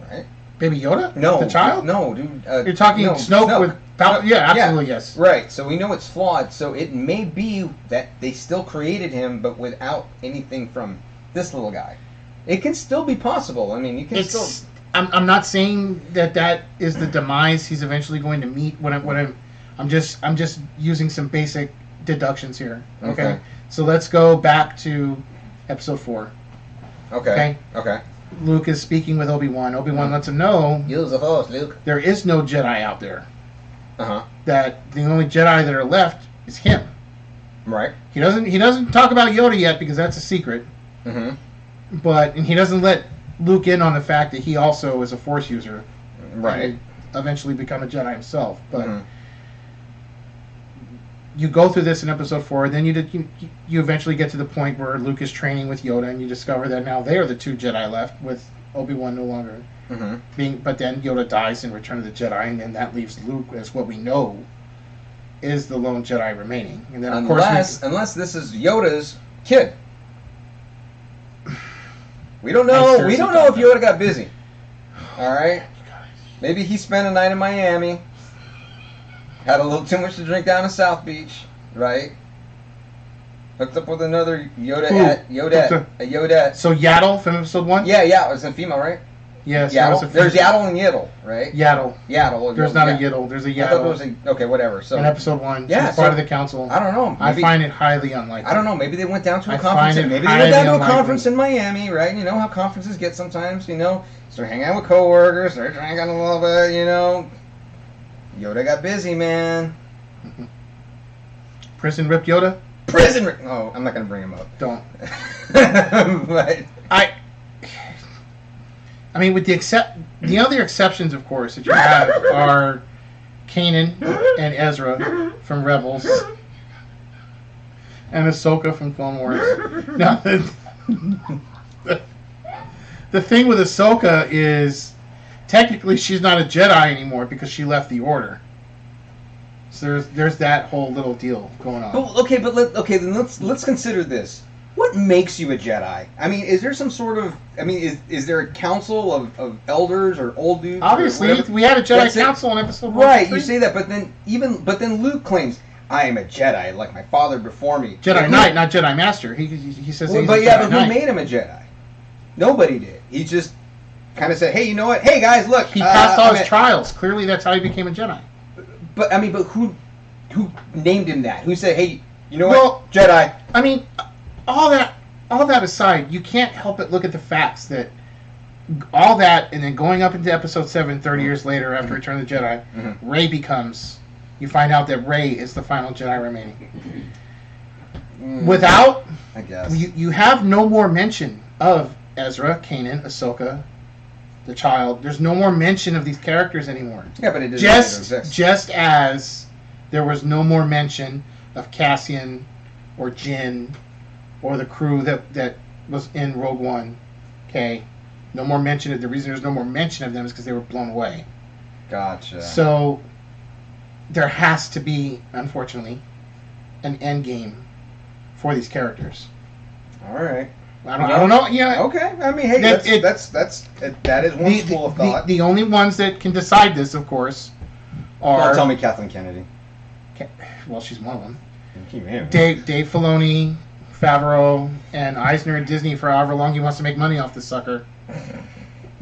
Right? Baby Yoda? No. The child? No, dude. You're talking Snoke with Palpatine? Yeah, absolutely, yes. Right, so we know it's flawed, so it may be that they still created him, but without anything from this little guy. It can still be possible. I mean, you can still... I'm not saying that is the demise he's eventually going to meet. I'm just using some basic deductions here. Okay. So let's go back to Episode 4. Okay. Luke is speaking with Obi-Wan. Obi-Wan lets him know, use the Force, Luke. There is no Jedi out there. Uh-huh. That the only Jedi that are left is him. Right. He doesn't talk about Yoda yet because that's a secret. Mm-hmm. And he doesn't let Luke in on the fact that he also is a Force user. Right. And eventually become a Jedi himself. But you go through this in Episode 4, then you eventually get to the point where Luke is training with Yoda, and you discover that now they are the two Jedi left, with Obi-Wan no longer being. But then Yoda dies in Return of the Jedi, and then that leaves Luke as what we know is the lone Jedi remaining. And then unless this is Yoda's kid. We don't know. We don't know if Yoda got busy. All right. Maybe he spent a night in Miami. Had a little too much to drink down in South Beach, right? Hooked up with another Yodette. So Yaddle from Episode 1? Yeah, it was a female, right? Yes. Yaddle? There's Yaddle and Yiddle, right? Yaddle. There's not a Yiddle. There's a Yaddle. I thought there was okay, whatever. So in Episode 1, yeah, she's part of the council. I don't know. I find it highly unlikely. I don't know. Maybe they went down to a conference. Maybe they went down to a conference in Miami, right? You know how conferences get sometimes, Start hanging out with coworkers, start drinking a little bit, Yoda got busy, man. Prison ripped Yoda? Oh, I'm not going to bring him up. Don't. But I mean, with the other exceptions, of course, that you have are Kanan and Ezra from Rebels, and Ahsoka from Clone Wars. Now, the thing with Ahsoka is, technically, she's not a Jedi anymore because she left the Order. So there's that whole little deal going on. Then let's consider this. What makes you a Jedi? I mean, is there some sort of... I mean, is there a council of elders or old dudes? Obviously, we had a Jedi council in Episode 1. Right, you say that, but then Luke claims, I am a Jedi, like my father before me. Jedi Knight, not Jedi Master. He says he's a Jedi Knight. But who made him a Jedi? Nobody did. He just kind of said, hey, you know what? Hey, guys, look. He passed all his trials. Clearly, that's how he became a Jedi. But who named him that? Who said, hey, you know what? Jedi. I mean... All that aside, you can't help but look at the facts that all that, and then going up into Episode 7 30 years later after Return of the Jedi, Rey becomes... You find out that Rey is the final Jedi remaining. Without... I guess. You have no more mention of Ezra, Kanan, Ahsoka, the child. There's no more mention of these characters anymore. Yeah, but it doesn't exist. Just as there was no more mention of Cassian or Jin... or the crew that was in Rogue One. Okay, no more mention of the reason there's no more mention of them is because they were blown away. Gotcha. So there has to be, unfortunately, an end game for these characters. All right. I don't know. Yeah. Okay. I mean, hey, that is one school of thought. The only ones that can decide this, of course, are. Don't tell me Kathleen Kennedy. Well, she's one of them. Man. Dave Filoni, Favreau, and Eisner at Disney for however long he wants to make money off this sucker.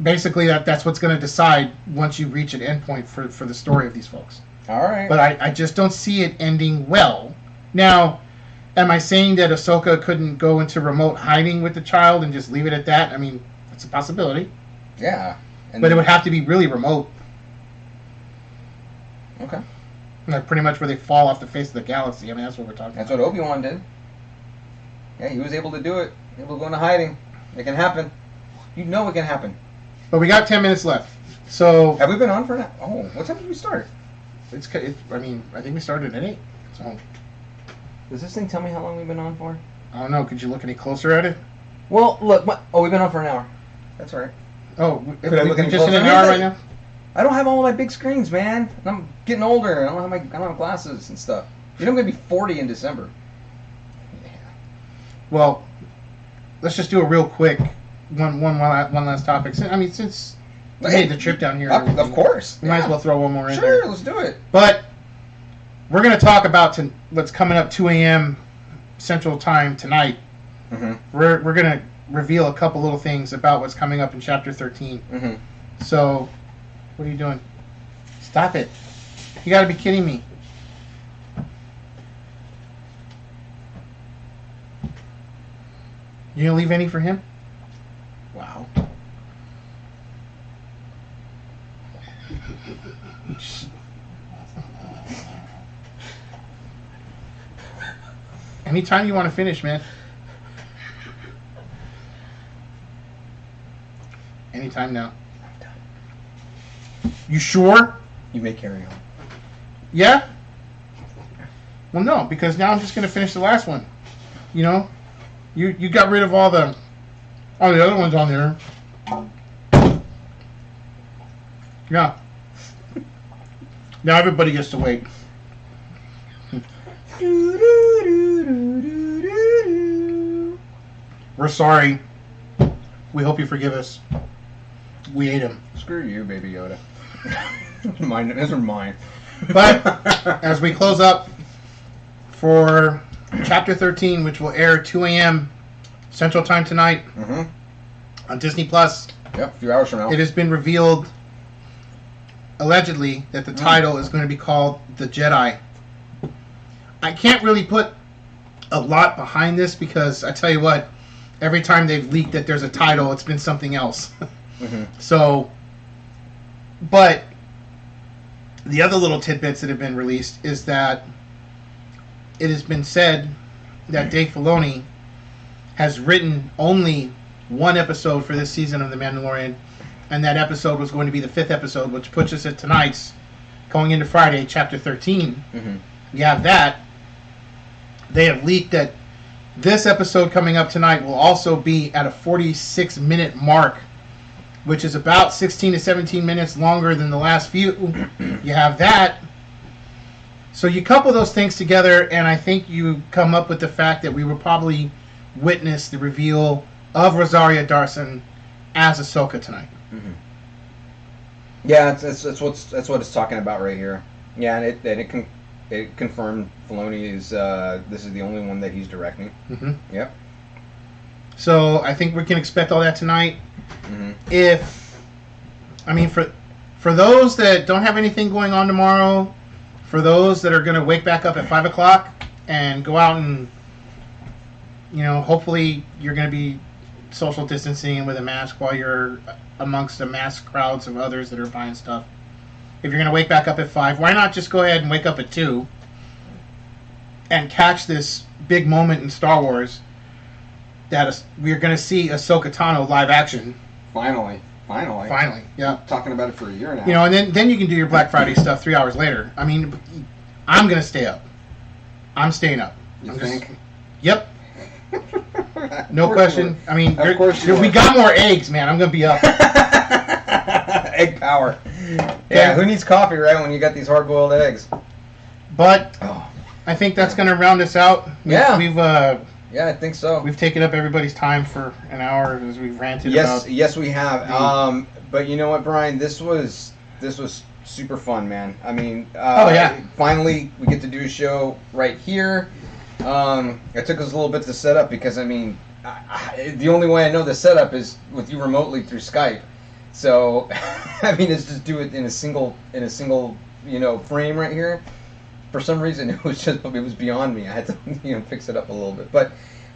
Basically, that's what's going to decide once you reach an endpoint for the story of these folks. All right. But I just don't see it ending well. Now, am I saying that Ahsoka couldn't go into remote hiding with the child and just leave it at that? I mean, it's a possibility. Yeah. But it would have to be really remote. Okay. Like pretty much where they fall off the face of the galaxy. I mean, that's what we're talking That's about. what Obi-Wan did. Yeah, he was able to do it. Able to go into hiding. It can happen. You know it can happen. But we got 10 minutes left. So have we been on for now? Oh, what time did we start? I mean, I think we started at 8. So Does this thing tell me how long we've been on for? I don't know. Could you look any closer at it? Well, look. We've been on for an hour. That's all right. Oh, Could I look we any just in closer? an hour right now? I don't have all my big screens, man. I'm getting older. I don't have glasses and stuff. You know I'm gonna be 40 in December. Yeah. Well, let's just do a real quick one last topic. I mean, since we made the trip down here, of course, we might as well throw one more in there. Sure, let's do it. But we're going to talk about what's coming up 2 a.m. Central Time tonight. Mm-hmm. We're going to reveal a couple little things about what's coming up in Chapter 13. Mm-hmm. So, what are you doing? Stop it. You got to be kidding me. You going to leave any for him? Wow. Anytime you want to finish, man. Anytime now. You sure? You may carry on. Yeah? Well, no, because now I'm just going to finish the last one. You know? You got rid of all the other ones on there. Yeah. Now everybody gets to wait. We're sorry. We hope you forgive us. We ate him. Screw you, Baby Yoda. Mine. Those are mine. But as we close up for Chapter 13, which will air 2 a.m. Central Time tonight on Disney Plus. Yep, a few hours from now. It has been revealed, allegedly, that the title is going to be called The Jedi. I can't really put a lot behind this because I tell you what, every time they've leaked that there's a title, it's been something else. So, but the other little tidbits that have been released is that it has been said that Dave Filoni has written only one episode for this season of The Mandalorian, and that episode was going to be the 5th episode, which puts us at tonight's, going into Friday, Chapter 13. You have that. They have leaked that this episode coming up tonight will also be at a 46-minute mark, which is about 16 to 17 minutes longer than the last few. You have that. So you couple those things together, and I think you come up with the fact that we will probably witness the reveal of Rosaria Dawson as Ahsoka tonight. Yeah, that's what it's talking about right here. Yeah, and it confirmed Filoni is this is the only one that he's directing. Yep. So I think we can expect all that tonight. For those that don't have anything going on tomorrow, for those that are going to wake back up at 5 o'clock and go out and, hopefully you're going to be social distancing with a mask while you're amongst the mass crowds of others that are buying stuff. If you're going to wake back up at 5, why not just go ahead and wake up at 2 and catch this big moment in Star Wars that we're going to see Ahsoka Tano live action. Finally, yeah. Talking about it for a year now. And then you can do your Black Friday stuff 3 hours later. I mean, I'm going to stay up. I'm staying up. You think? Yep. No question. I mean, Of course you we are. got more eggs, man. I'm gonna be up. Egg power. Yeah, who needs coffee, right, when you got these hard-boiled eggs? But Oh, I think that's gonna round us out. Yeah. We've I think so. taken up everybody's time for an hour as we've ranted about. Yes, we have. the- But you know what, Brian? This was super fun, man. I mean, yeah. Finally, we get to do a show right here. It took us a little bit to set up because I mean, the only way I know the setup is with you remotely through Skype. So, I mean, it's just do it in a single frame right here. For some reason, it was beyond me. I had to fix it up a little bit, but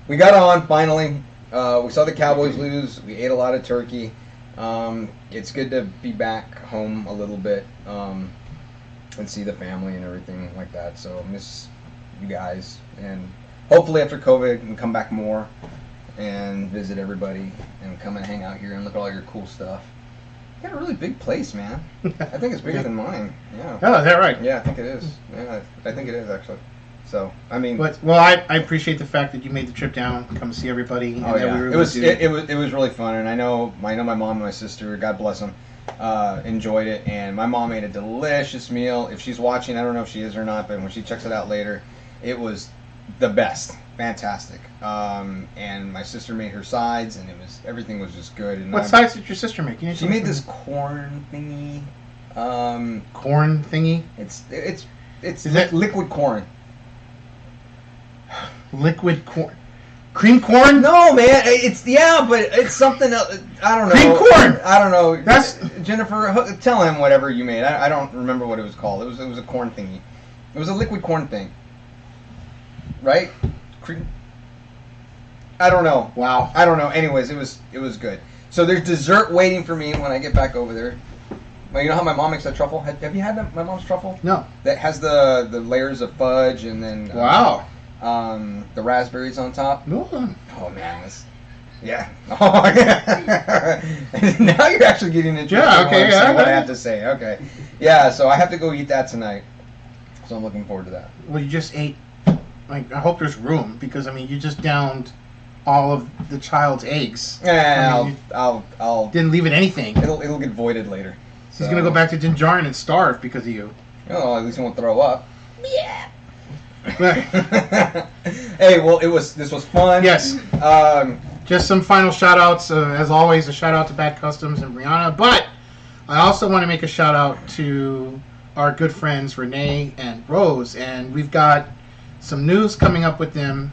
we got on finally. We saw the Cowboys lose. We ate a lot of turkey. It's good to be back home a little bit and see the family and everything like that. So I miss you guys, and hopefully after COVID, we can come back more and visit everybody and come and hang out here and look at all your cool stuff. You got a really big place, man. I think it's bigger than mine. Yeah. Oh, is that right? Yeah, I think it is. Yeah, I think it is actually. So I mean, I appreciate the fact that you made the trip down, come see everybody. And oh that yeah, we were it able was to- it was really fun, and I know my mom and my sister, God bless them, enjoyed it, and my mom made a delicious meal. If she's watching, I don't know if she is or not, but when she checks it out later, it was the best, fantastic. And my sister made her sides, and everything was just good. And What sides did your sister make? You need She to- made this corn thingy. corn thingy. It's Is that- liquid corn. Liquid corn. Cream corn? No, man, but it's something else. I don't know. Cream corn! I don't know. That's- Jennifer. Tell him whatever you made. I don't remember what it was called. It was a corn thingy. It was a liquid corn thing, right? Cream. I don't know. Wow. I don't know. Anyways, it was good. So there's dessert waiting for me when I get back over there. Well, you know how my mom makes that truffle? Have you had my mom's truffle? No. That has the layers of fudge and then Wow. the raspberries on top. No. Oh man, yeah. Oh yeah. Now you're actually getting into Yeah, okay, yeah. what I have to say. Okay. Yeah, so I have to go eat that tonight. So I'm looking forward to that. Well, you just ate. Like, I hope there's room because I mean, you just downed all of the child's eggs. Yeah, I mean, I'll Didn't leave it anything. it'll get voided later. He's gonna go back to Dinjarin and starve because of you. Oh, at least he won't throw up. Yeah. Hey, well, this was fun. Yes. Just some final shout outs. As always, a shout out to Bad Customs and Brianna. But I also want to make a shout out to our good friends Renee and Rose. And we've got some news coming up with them.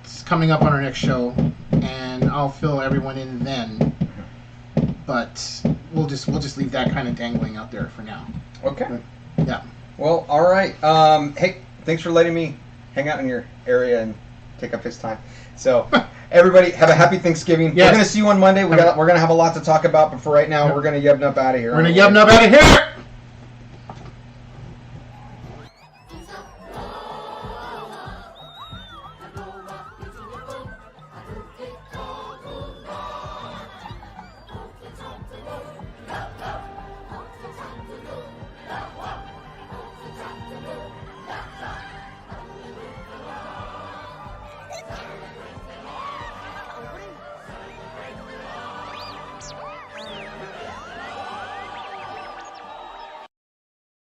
It's coming up on our next show. And I'll fill everyone in then. But we'll just leave that kind of dangling out there for now. Okay. Yeah. Well, all right. Hey, thanks for letting me hang out in your area and take up his time. So, everybody, have a happy Thanksgiving. Yes. We're gonna see you on Monday. We're gonna have a lot to talk about, but for right now, we're gonna yub up out of here. We're going to yub nub out of here.